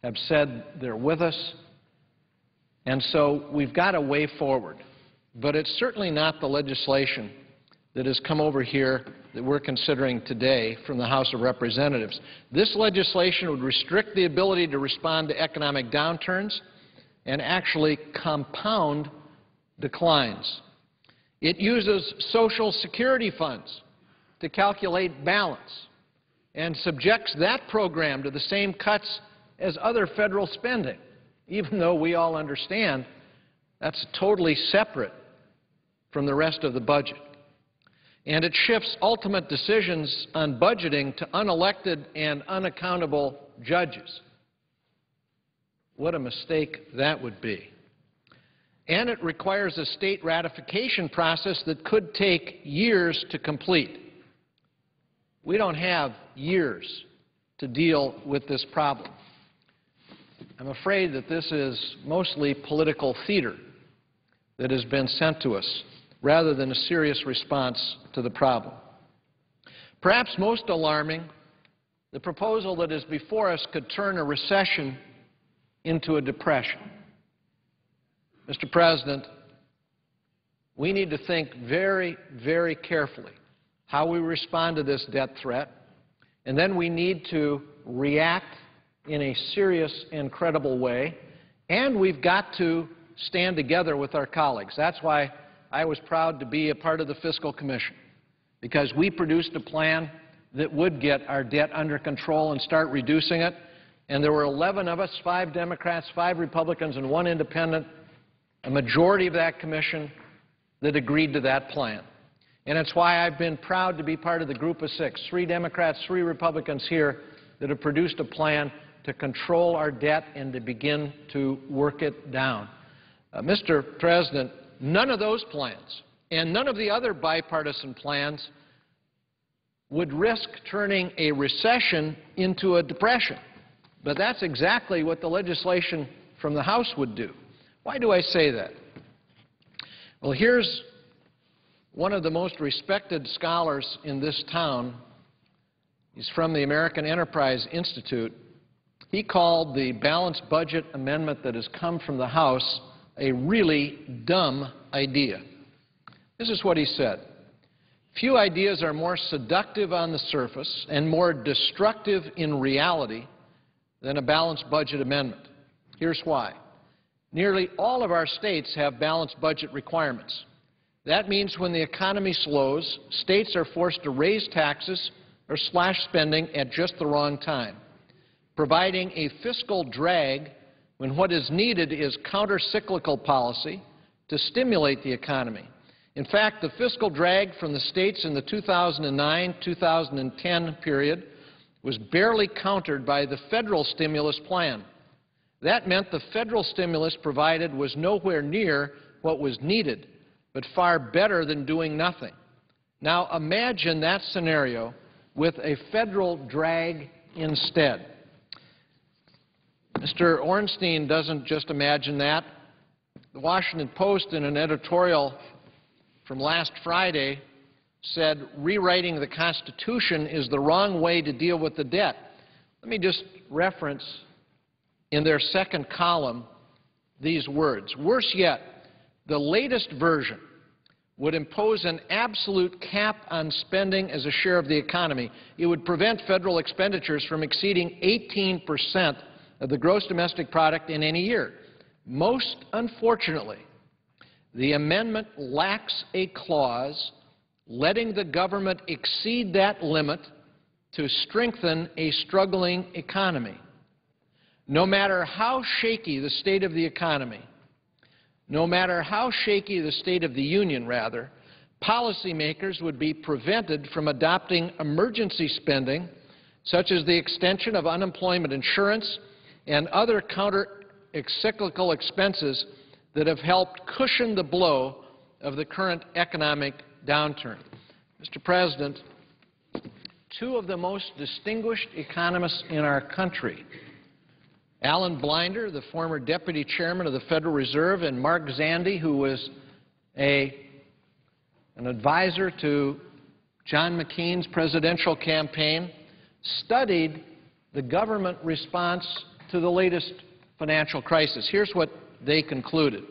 [SPEAKER 8] have said they're with us. And so we've got a way forward. But it's certainly not the legislation that has come over here that we're considering today from the House of Representatives. This legislation would restrict the ability to respond to economic downturns and actually compound declines. It uses Social Security funds to calculate balance and subjects that program to the same cuts as other federal spending, even though we all understand that's totally separate from the rest of the budget. And it shifts ultimate decisions on budgeting to unelected and unaccountable judges. What a mistake that would be. And it requires a state ratification process that could take years to complete. We don't have years to deal with this problem. I'm afraid that this is mostly political theater that has been sent to us rather than a serious response to the problem. Perhaps most alarming, the proposal that is before us could turn a recession into a depression. Mr. President, we need to think very, very carefully how we respond to this debt threat, and then we need to react in a serious and credible way, and we've got to stand together with our colleagues. That's why I was proud to be a part of the Fiscal Commission, because we produced a plan that would get our debt under control and start reducing it, and there were 11 of us, 5 Democrats, 5 Republicans, and 1 independent, a majority of that commission that agreed to that plan. And it's why I've been proud to be part of the Group of Six, 3 Democrats, 3 Republicans here, that have produced a plan to control our debt and to begin to work it down. Mr. President, none of those plans and none of the other bipartisan plans would risk turning a recession into a depression. But that's exactly what the legislation from the House would do. Why do I say that? Well, here's one of the most respected scholars in this town. He's from the American Enterprise Institute. He called the balanced budget amendment that has come from the House a really dumb idea. This is what he said. Few ideas are more seductive on the surface and more destructive in reality than a balanced budget amendment. Here's why. Nearly all of our states have balanced budget requirements. That means when the economy slows, states are forced to raise taxes or slash spending at just the wrong time, providing a fiscal drag when what is needed is counter-cyclical policy to stimulate the economy. In fact, the fiscal drag from the states in the 2009-2010 period was barely countered by the federal stimulus plan. That meant the federal stimulus provided was nowhere near what was needed, but far better than doing nothing. Now imagine that scenario with a federal drag instead. Mr. Ornstein doesn't just imagine that. The Washington Post, in an editorial from last Friday, said rewriting the Constitution is the wrong way to deal with the debt. Let me just reference in their second column these words. Worse yet, the latest version would impose an absolute cap on spending as a share of the economy. It would prevent federal expenditures from exceeding 18% of the gross domestic product in any year. Most unfortunately, the amendment lacks a clause letting the government exceed that limit to strengthen a struggling economy. No matter how shaky the state of the economy, no matter how shaky the state of the union, rather, policymakers would be prevented from adopting emergency spending, such as the extension of unemployment insurance and other counter-cyclical expenses that have helped cushion the blow of the current economic downturn. Mr. President, two of the most distinguished economists in our country, Alan Blinder, the former deputy chairman of the Federal Reserve, and Mark Zandi, who was an advisor to John McCain's presidential campaign, studied the government response to the latest financial crisis. Here's what they concluded.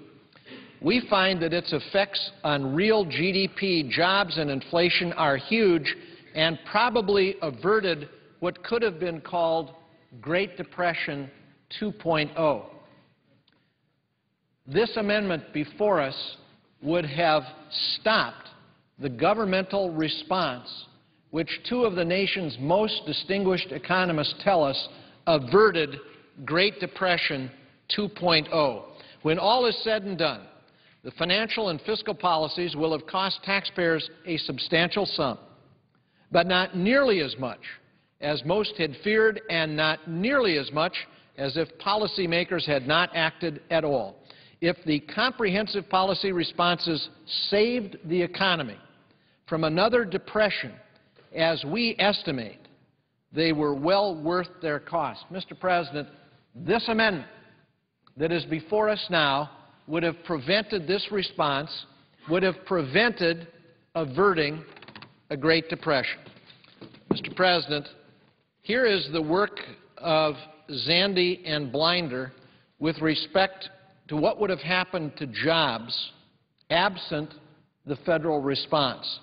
[SPEAKER 8] We find that its effects on real GDP, jobs, and inflation are huge and probably averted what could have been called Great Depression 2.0. This amendment before us would have stopped the governmental response, which two of the nation's most distinguished economists tell us averted Great Depression 2.0. When all is said and done, the financial and fiscal policies will have cost taxpayers a substantial sum, but not nearly as much as most had feared and not nearly as much as if policymakers had not acted at all. If the comprehensive policy responses saved the economy from another depression, as we estimate, they were well worth their cost. Mr. President, this amendment that is before us now would have prevented this response, would have prevented averting a Great Depression. Mr. President, here is the work of Zandi and Blinder with respect to what would have happened to jobs absent the federal response.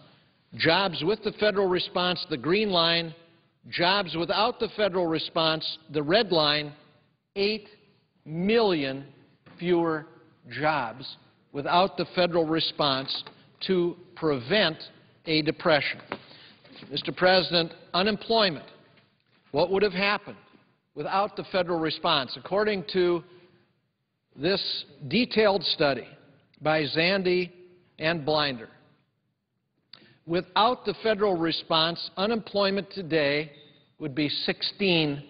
[SPEAKER 8] Jobs with the federal response, the green line; jobs without the federal response, the red line. 8 million fewer jobs without the federal response to prevent a depression. Mr. President, unemployment, what would have happened without the federal response? According to this detailed study by Zandi and Blinder, without the federal response, unemployment today would be 16%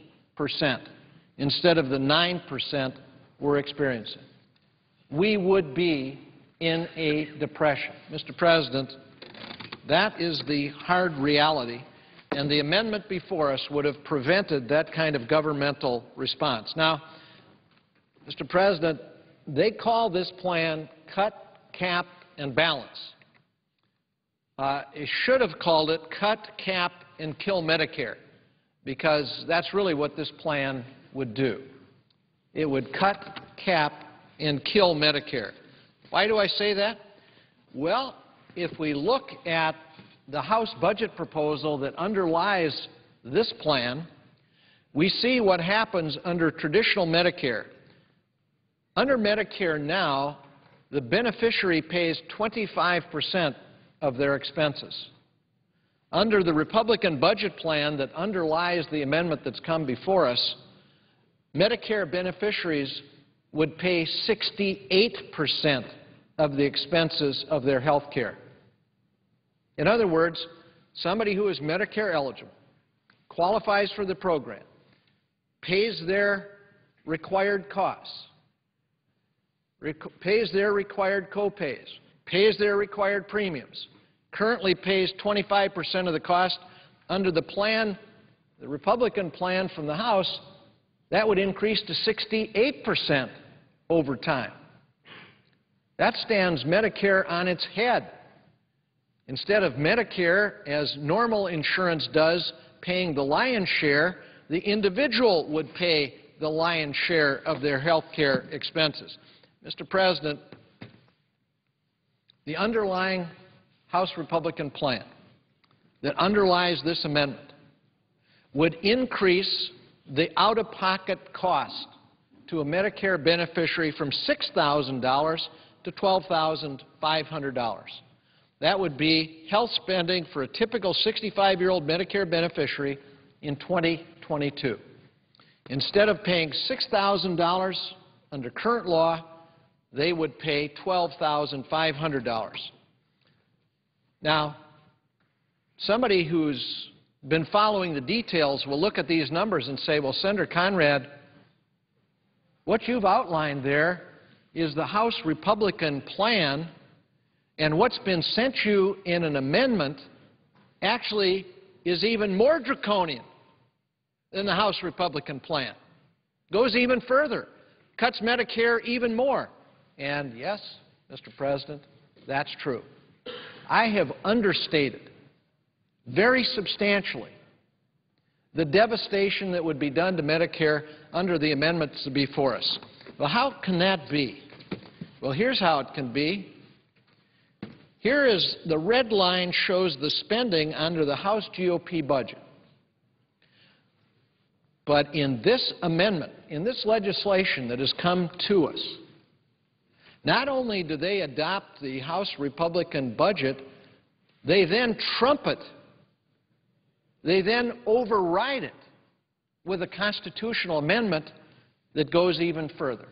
[SPEAKER 8] instead of the 9% we're experiencing. We would be in a depression. Mr. President, that is the hard reality, and the amendment before us would have prevented that kind of governmental response. Now, Mr. President, they call this plan Cut, Cap, and Balance. It should have called it Cut, Cap, and Kill Medicare, because that's really what this plan would do. It would cut, cap, and kill Medicare. Why do I say that? Well, if we look at the House budget proposal that underlies this plan, we see what happens under traditional Medicare. Under Medicare now, the beneficiary pays 25% of their expenses. Under the Republican budget plan that underlies the amendment that's come before us, Medicare beneficiaries would pay 68% of the expenses of their health care. In other words, somebody who is Medicare eligible, qualifies for the program, pays their required costs, pays their required co-pays, pays their required premiums, currently pays 25% of the cost. Under the plan, the Republican plan from the House, that would increase to 68% over time. That stands Medicare on its head. Instead of Medicare, as normal insurance does, paying the lion's share, the individual would pay the lion's share of their health care expenses. Mr. President, the underlying House Republican plan that underlies this amendment would increase the out-of-pocket cost to a Medicare beneficiary from $6,000 to $12,500. That would be health spending for a typical 65-year-old Medicare beneficiary in 2022. Instead of paying $6,000 under current law, they would pay $12,500. Now, somebody who's been following the details will look at these numbers and say, well, Senator Conrad, what you've outlined there is the House Republican plan, and what's been sent you in an amendment actually is even more draconian than the House Republican plan. Goes even further, cuts Medicare even more. And yes, Mr. President, that's true. I have understated very substantially the devastation that would be done to Medicare under the amendments before us. Well, how can that be? Well, here's how it can be. Here is the red line shows the spending under the House GOP budget. But in this amendment, in this legislation that has come to us, not only do they adopt the House Republican budget, they then trump it. They then override it with a constitutional amendment that goes even further.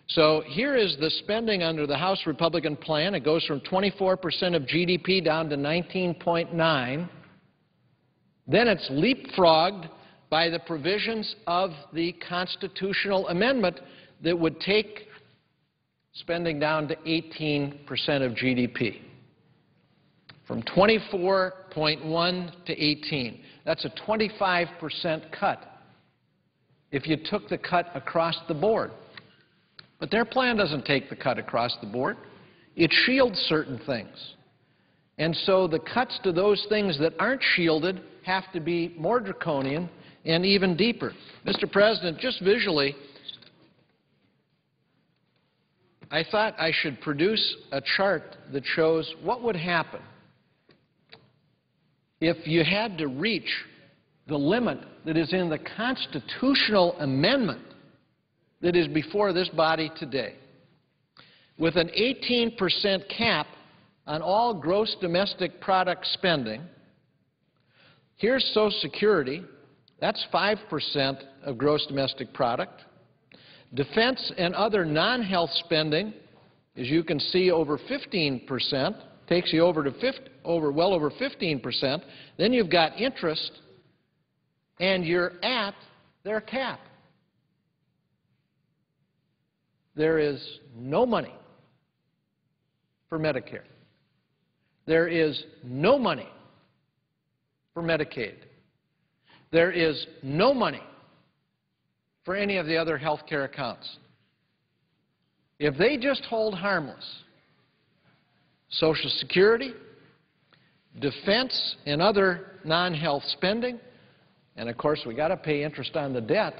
[SPEAKER 8] So here is the spending under the House Republican plan. It goes from 24% of GDP down to 19.9. Then it's leapfrogged by the provisions of the constitutional amendment that would take spending down to 18% of GDP. From 24.1 to 18. That's a 25% cut if you took the cut across the board. But their plan doesn't take the cut across the board. It shields certain things. And so the cuts to those things that aren't shielded have to be more draconian and even deeper. Mr. President, just visually, I thought I should produce a chart that shows what would happen if you had to reach the limit that is in the constitutional amendment that is before this body today. With an 18% cap on all gross domestic product spending, here's Social Security, that's 5% of gross domestic product. Defense and other non-health spending, as you can see, over 15%, takes you well over 15%. Then you've got interest, and you're at their cap. There is no money for Medicare. There is no money for Medicaid. There is no money for any of the other health care accounts. If they just hold harmless Social Security, defense, and other non-health spending, and of course we got to pay interest on the debt,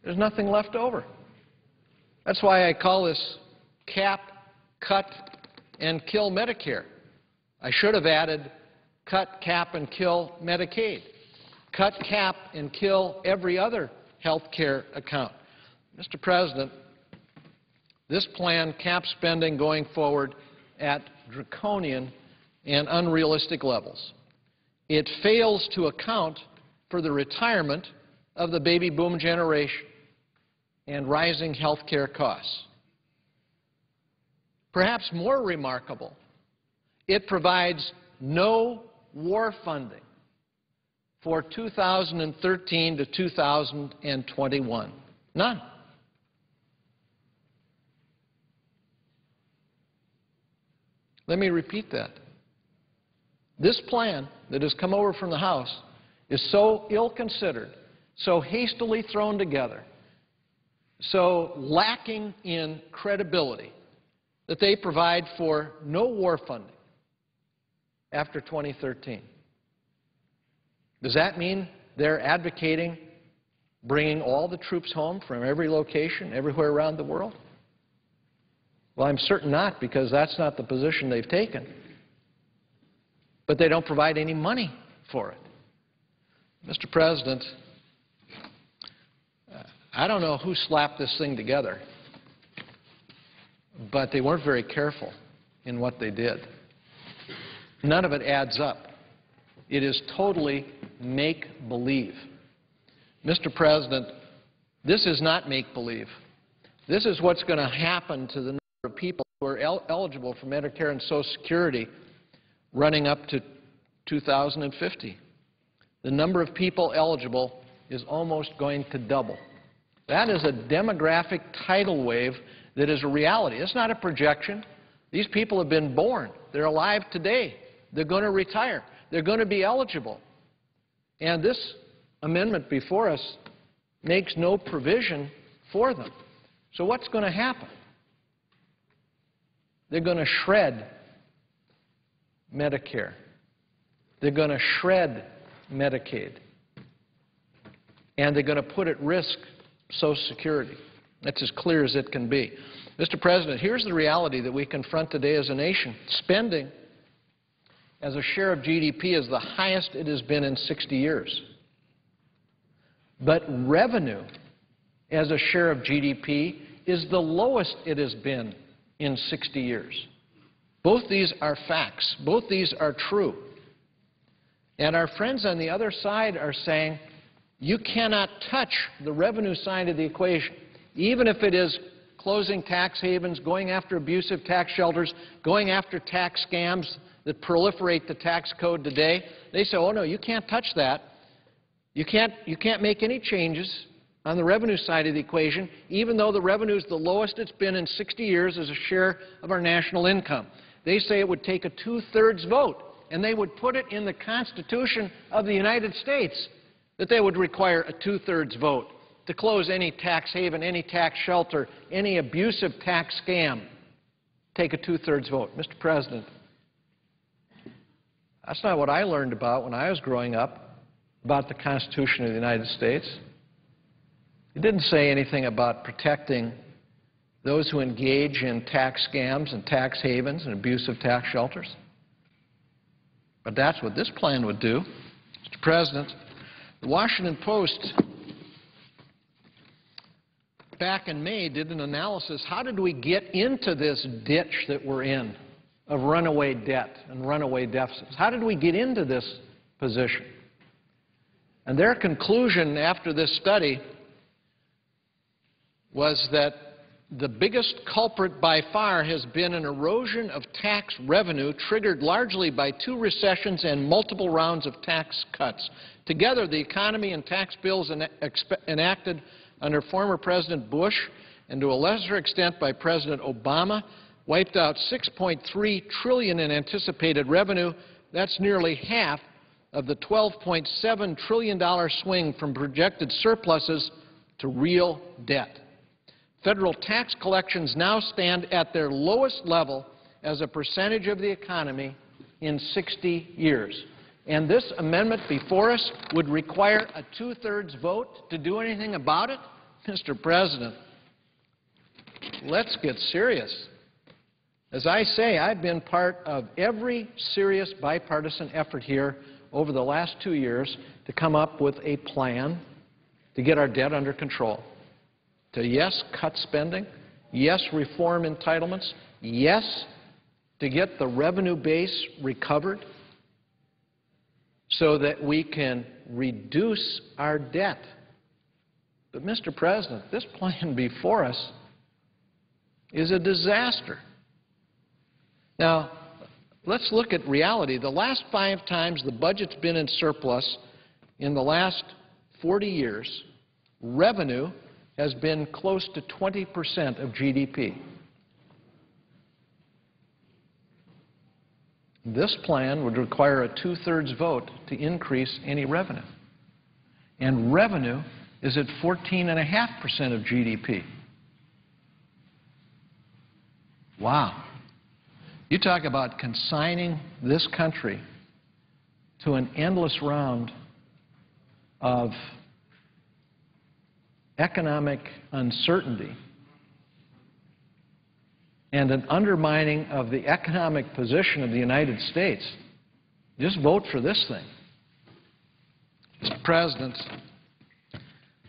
[SPEAKER 8] there's nothing left over. That's why I call this cap, cut, and kill Medicare. I should have added cut, cap, and kill Medicaid. Cut, cap, and kill every other health care account. Mr. President, this plan caps spending going forward at draconian and unrealistic levels. It fails to account for the retirement of the baby boom generation and rising health care costs. Perhaps more remarkable, it provides no war funding for 2013 to 2021. None. Let me repeat that. This plan that has come over from the House is so ill-considered, so hastily thrown together, so lacking in credibility that they provide for no war funding after 2013. Does that mean they're advocating bringing all the troops home from every location, everywhere around the world? Well, I'm certain not, because that's not the position they've taken. But they don't provide any money for it. Mr. President, I don't know who slapped this thing together, but they weren't very careful in what they did. None of it adds up. It is totally make-believe. Mr. President, this is not make-believe. This is what's going to happen to the number of people who are eligible for Medicare and Social Security running up to 2050. The number of people eligible is almost going to double. That is a demographic tidal wave that is a reality. It's not a projection. These people have been born. They're alive today. They're going to retire. They're going to be eligible. And this amendment before us makes no provision for them. So what's going to happen? They're going to shred Medicare. They're going to shred Medicaid. And they're going to put at risk Social Security. That's as clear as it can be. Mr. President, here's the reality that we confront today as a nation. Spending as a share of GDP is the highest it has been in 60 years. But revenue as a share of GDP is the lowest it has been in 60 years. Both these are facts. Both these are true. And our friends on the other side are saying, you cannot touch the revenue side of the equation, even if it is closing tax havens, going after abusive tax shelters, going after tax scams that proliferate the tax code today. They say, oh, no, you can't touch that. You can't make any changes on the revenue side of the equation, even though the revenue is the lowest it's been in 60 years as a share of our national income. They say it would take a two-thirds vote, and they would put it in the Constitution of the United States that they would require a two-thirds vote to close any tax haven, any tax shelter, any abusive tax scam. Take a two-thirds vote. Mr. President, that's not what I learned about when I was growing up, about the Constitution of the United States. It didn't say anything about protecting those who engage in tax scams and tax havens and abusive tax shelters. But that's what this plan would do. Mr. President, the Washington Post back in May did an analysis. How did we get into this ditch that we're in of runaway debt and runaway deficits? How did we get into this position? And their conclusion after this study was that the biggest culprit by far has been an erosion of tax revenue triggered largely by two recessions and multiple rounds of tax cuts. Together, the economy and tax bills enacted under former President Bush and to a lesser extent by President Obama wiped out $6.3 trillion in anticipated revenue. That's nearly half of the $12.7 trillion swing from projected surpluses to real debt. Federal tax collections now stand at their lowest level as a percentage of the economy in 60 years. And this amendment before us would require a two-thirds vote to do anything about it? Mr. President, let's get serious. As I say, I've been part of every serious bipartisan effort here over the last 2 years to come up with a plan to get our debt under control. To, yes, cut spending, yes, reform entitlements, yes, to get the revenue base recovered so that we can reduce our debt. But, Mr. President, this plan before us is a disaster. Now, let's look at reality. The last 5 times the budget's been in surplus in the last 40 years, revenue has been close to 20% of GDP. This plan would require a two-thirds vote to increase any revenue. And revenue is at 14.5% of GDP. Wow. You talk about consigning this country to an endless round of economic uncertainty and an undermining of the economic position of the United States. Just vote for this thing. Mr. President,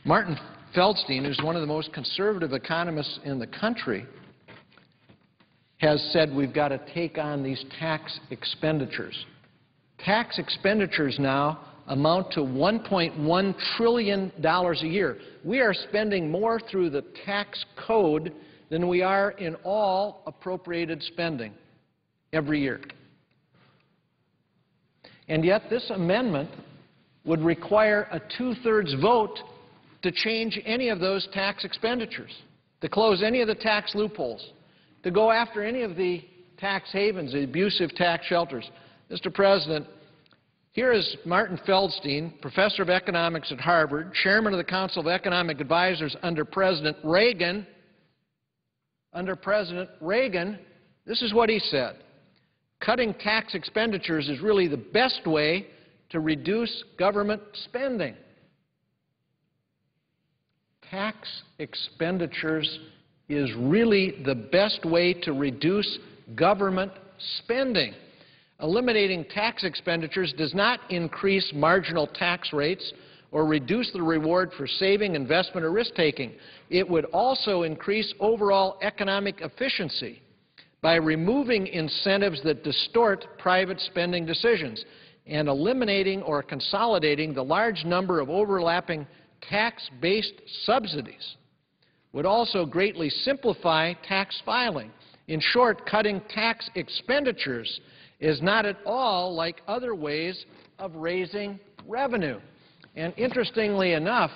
[SPEAKER 8] Martin Feldstein, who's one of the most conservative economists in the country, has said we've got to take on these tax expenditures. Tax expenditures now amount to $1.1 trillion a year. We are spending more through the tax code than we are in all appropriated spending every year. And yet this amendment would require a two-thirds vote to change any of those tax expenditures, to close any of the tax loopholes, to go after any of the tax havens, the abusive tax shelters. Mr. President, here is Martin Feldstein, professor of economics at Harvard, chairman of the Council of Economic Advisors under President Reagan. Under President Reagan, this is what he said: cutting tax expenditures is really the best way to reduce government spending. Tax expenditures is really the best way to reduce government spending. Eliminating tax expenditures does not increase marginal tax rates or reduce the reward for saving, investment, or risk-taking. It would also increase overall economic efficiency by removing incentives that distort private spending decisions and eliminating or consolidating the large number of overlapping tax-based subsidies. Would also greatly simplify tax filing. In short, cutting tax expenditures is not at all like other ways of raising revenue. And interestingly enough,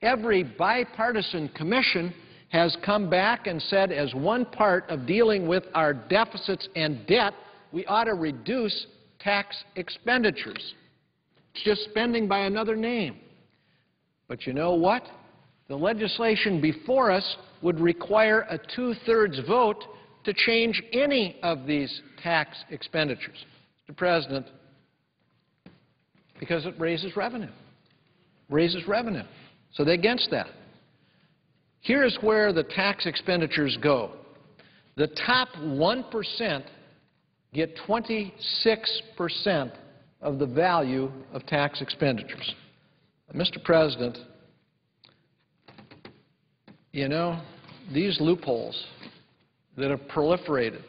[SPEAKER 8] every bipartisan commission has come back and said, as one part of dealing with our deficits and debt, we ought to reduce tax expenditures. It's just spending by another name. But you know what? The legislation before us would require a two-thirds vote to change any of these tax expenditures. Mr. President, because it raises revenue. Raises revenue. So they're against that. Here's where the tax expenditures go. The top 1% get 26% of the value of tax expenditures. Mr. President, you know, these loopholes that have proliferated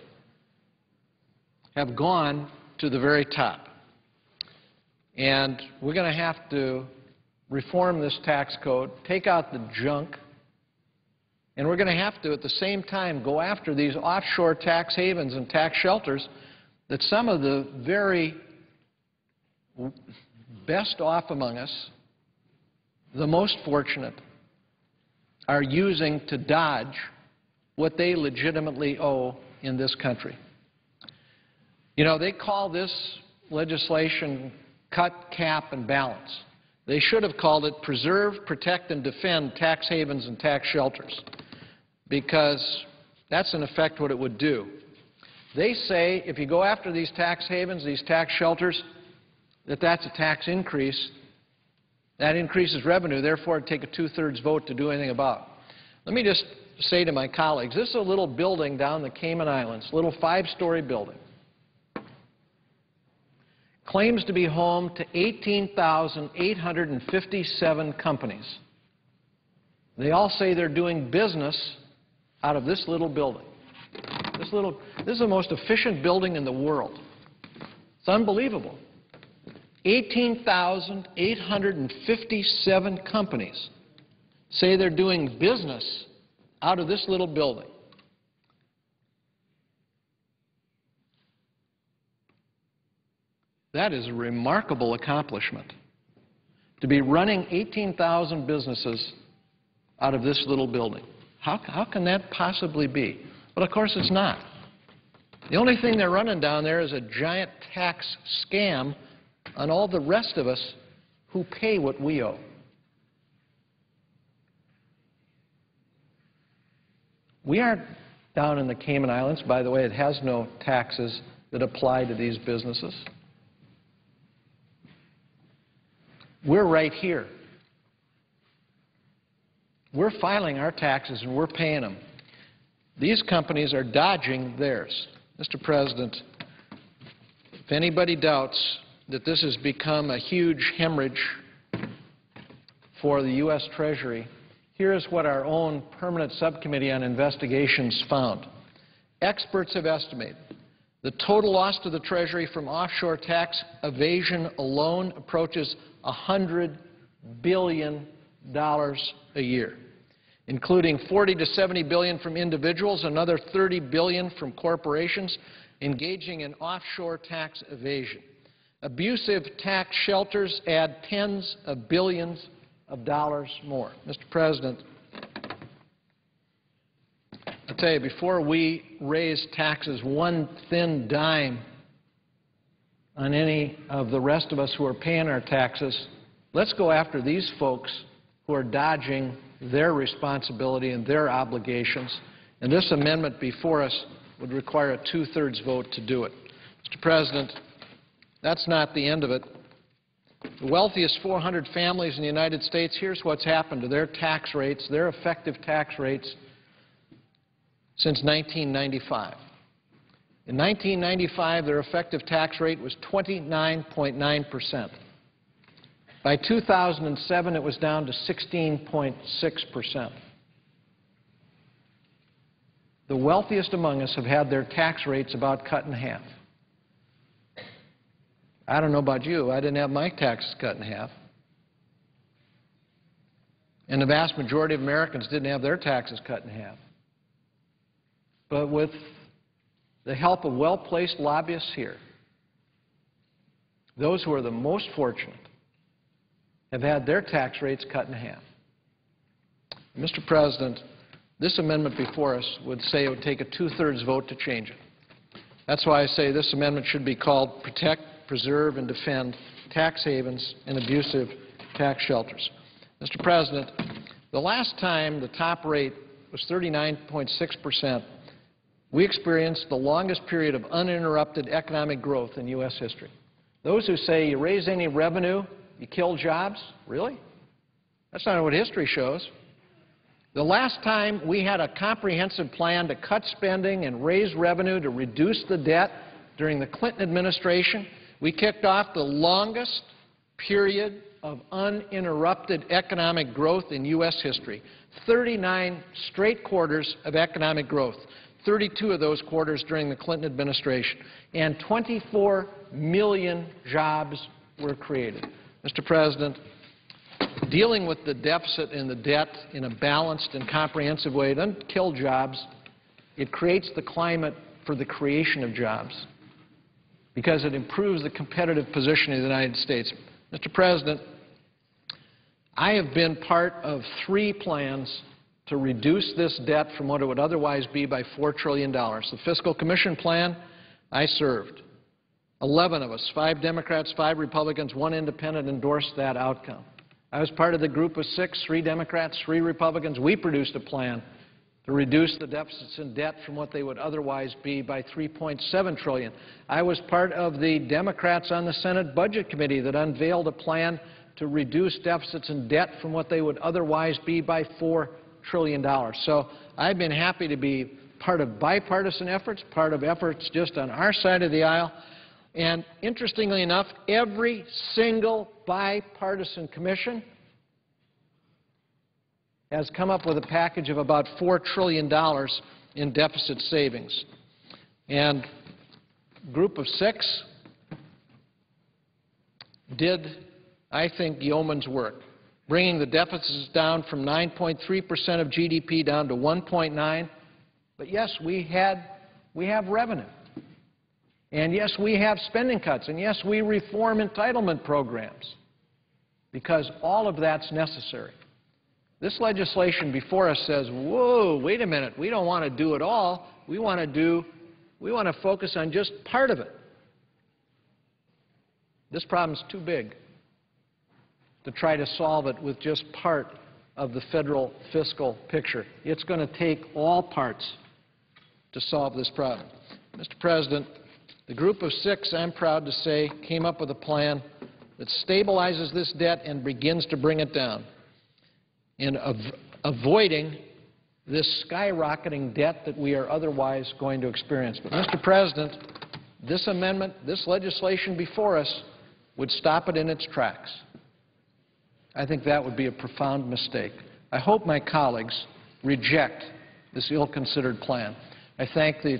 [SPEAKER 8] have gone to the very top. And we're going to have to reform this tax code, take out the junk, and we're going to have to, at the same time, go after these offshore tax havens and tax shelters that some of the very best off among us, the most fortunate, are using to dodge what they legitimately owe in this country. You know, they call this legislation cut, cap, and balance. They should have called it preserve, protect, and defend tax havens and tax shelters, because that's in effect what it would do. They say if you go after these tax havens, these tax shelters, that that's a tax increase. That increases revenue, therefore it'd take a two-thirds vote to do anything about. Let me just say to my colleagues, this is a little building down the Cayman Islands, a little 5-story building. Claims to be home to 18,857 companies. They all say they're doing business out of this little building. This is the most efficient building in the world. It's unbelievable. 18,857 companies say they're doing business out of this little building. That is a remarkable accomplishment, to be running 18,000 businesses out of this little building. How can that possibly be? Well, of course it's not. The only thing they're running down there is a giant tax scam on all the rest of us who pay what we owe. We aren't down in the Cayman Islands. By the way, it has no taxes that apply to these businesses. We're right here. We're filing our taxes and we're paying them. These companies are dodging theirs. Mr. President, if anybody doubts that this has become a huge hemorrhage for the U.S. Treasury, here's what our own Permanent Subcommittee on Investigations found. Experts have estimated the total loss to the Treasury from offshore tax evasion alone approaches $100 billion a year, including $40 to $70 billion from individuals, another $30 billion from corporations engaging in offshore tax evasion. Abusive tax shelters add tens of billions of dollars more. Mr. President, I'll tell you, before we raise taxes one thin dime on any of the rest of us who are paying our taxes, let's go after these folks who are dodging their responsibility and their obligations. And this amendment before us would require a two-thirds vote to do it. Mr. President, that's not the end of it. The wealthiest 400 families in the United States, here's what's happened to their tax rates, their effective tax rates since 1995. In 1995, their effective tax rate was 29.9%. By 2007, it was down to 16.6%. The wealthiest among us have had their tax rates about cut in half. I don't know about you. I didn't have my taxes cut in half. And the vast majority of Americans didn't have their taxes cut in half. But with the help of well-placed lobbyists here, those who are the most fortunate have had their tax rates cut in half. Mr. President, this amendment before us would say it would take a two-thirds vote to change it. That's why I say this amendment should be called Protect, Preserve, and Defend Tax Havens and Abusive Tax Shelters. Mr. President, the last time the top rate was 39.6%, we experienced the longest period of uninterrupted economic growth in U.S. history. Those who say you raise any revenue, you kill jobs, really? That's not what history shows. The last time we had a comprehensive plan to cut spending and raise revenue to reduce the debt during the Clinton administration, we kicked off the longest period of uninterrupted economic growth in U.S. history. 39 straight quarters of economic growth, 32 of those quarters during the Clinton administration, and 24 million jobs were created. Mr. President, dealing with the deficit and the debt in a balanced and comprehensive way doesn't kill jobs. It creates the climate for the creation of jobs because it improves the competitive position of the United States. Mr. President, I have been part of 3 plans to reduce this debt from what it would otherwise be by $4 trillion. The Fiscal Commission plan, I served. 11 of us, 5 Democrats, 5 Republicans, 1 independent, endorsed that outcome. I was part of the group of 6, 3 Democrats, 3 Republicans. We produced a plan to reduce the deficits and debt from what they would otherwise be by $3.7 trillion. I was part of the Democrats on the Senate Budget Committee that unveiled a plan to reduce deficits and debt from what they would otherwise be by $4 trillion. So I've been happy to be part of bipartisan efforts, part of efforts just on our side of the aisle. And interestingly enough, every single bipartisan commission has come up with a package of about $4 trillion in deficit savings. And Group of 6 did, I think, yeoman's work, bringing the deficits down from 9.3% of GDP down to 1.9%. But yes, we have revenue. And yes, we have spending cuts. And yes, we reform entitlement programs because all of that's necessary. This legislation before us says, whoa, wait a minute, we don't want to do it all. We want to focus on just part of it. This problem's too big to try to solve it with just part of the federal fiscal picture. It's going to take all parts to solve this problem. Mr. President, the Group of 6, I'm proud to say, came up with a plan that stabilizes this debt and begins to bring it down, and avoiding this skyrocketing debt that we are otherwise going to experience. But, Mr. President, this amendment, this legislation before us would stop it in its tracks. I think that would be a profound mistake. I hope my colleagues reject this ill-considered plan. I thank the